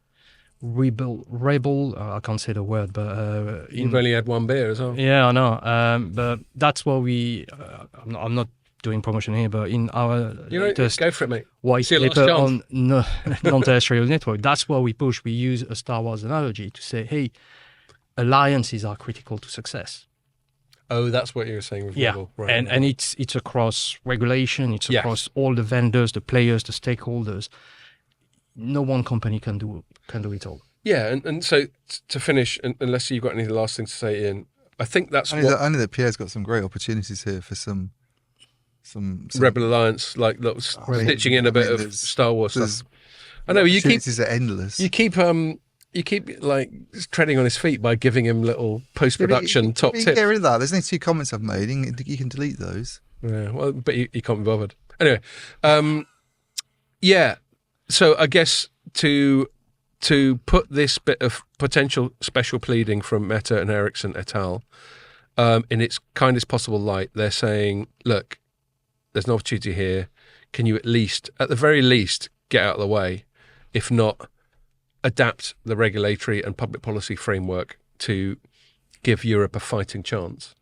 rebel, I can't say the word, but You've only had one beer as well. yeah, I know. But that's what I'm not doing promotion here, but in our latest go for it, mate. white See you last paper chance. on non-terrestrial network, that's what we push. We use a Star Wars analogy to say, hey, alliances are critical to success. Oh, that's what you were saying with Rebel. Right. And it's across regulation, it's Yes. across all the vendors, the players, the stakeholders. No one company can do it all. Yeah, and so to finish, unless you've got any last things to say, Ian, I think that's I know that Pierre's got some great opportunities here for some Rebel Alliance, like stitching in a bit of there's- Star Wars there's stuff. I know you keep opportunities are endless. you keep like treading on his feet by giving him little post-production top you tips. get rid of that. There's only 2 comments I've made. You can delete those. Yeah, well, but you can't be bothered. Anyway, yeah. So I guess to put this bit of potential special pleading from Meta and Ericsson et al. In its kindest possible light, they're saying, look, there's an opportunity here. Can you at the very least, get out of the way, if not adapt the regulatory and public policy framework to give Europe a fighting chance?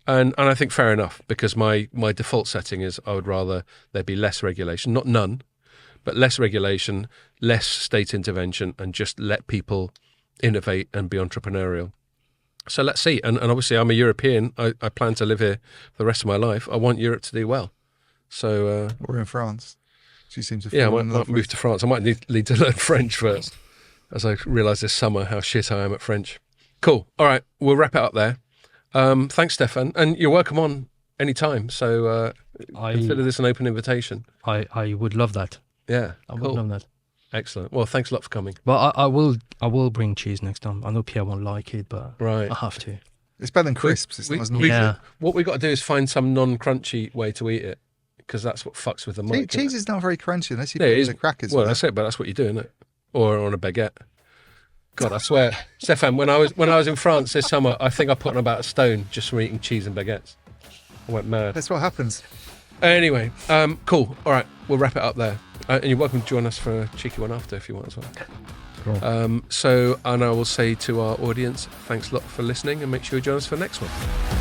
And I think fair enough, because my default setting is I would rather there be less regulation, not none, but less regulation, less state intervention, and just let people innovate and be entrepreneurial. So let's see. And obviously I'm a European. I plan to live here for the rest of my life. I want Europe to do well. So Or in France. She seems to yeah, I fall might in love move with. to France. I might need to learn French first, as I realise this summer how shit I am at French. Cool. All right, we'll wrap it up there. Thanks, Stephane. And you're welcome on any time. So consider this an open invitation. I would love that. Yeah, I would cool. love that. Excellent. Well, thanks a lot for coming. But I will bring cheese next time. I know Pierre won't like it, but Right. I have to. It's better than crisps. It's not as naughty. Yeah. What we've got to do is find some non-crunchy way to eat it, because that's what fucks with the mic. Cheese is not very crunchy unless you Yeah, put it it is. in the crackers. Well, with that's it, but that's what you do, isn't it? Or on a baguette. God, I swear, Stephane, when I was in France this summer, I think I put on about a stone just from eating cheese and baguettes. I went mad. That's what happens. Anyway, cool. All right, we'll wrap it up there. And you're welcome to join us for a cheeky one after if you want as well. Cool. So, and I will say to our audience, thanks a lot for listening, and make sure you join us for the next one.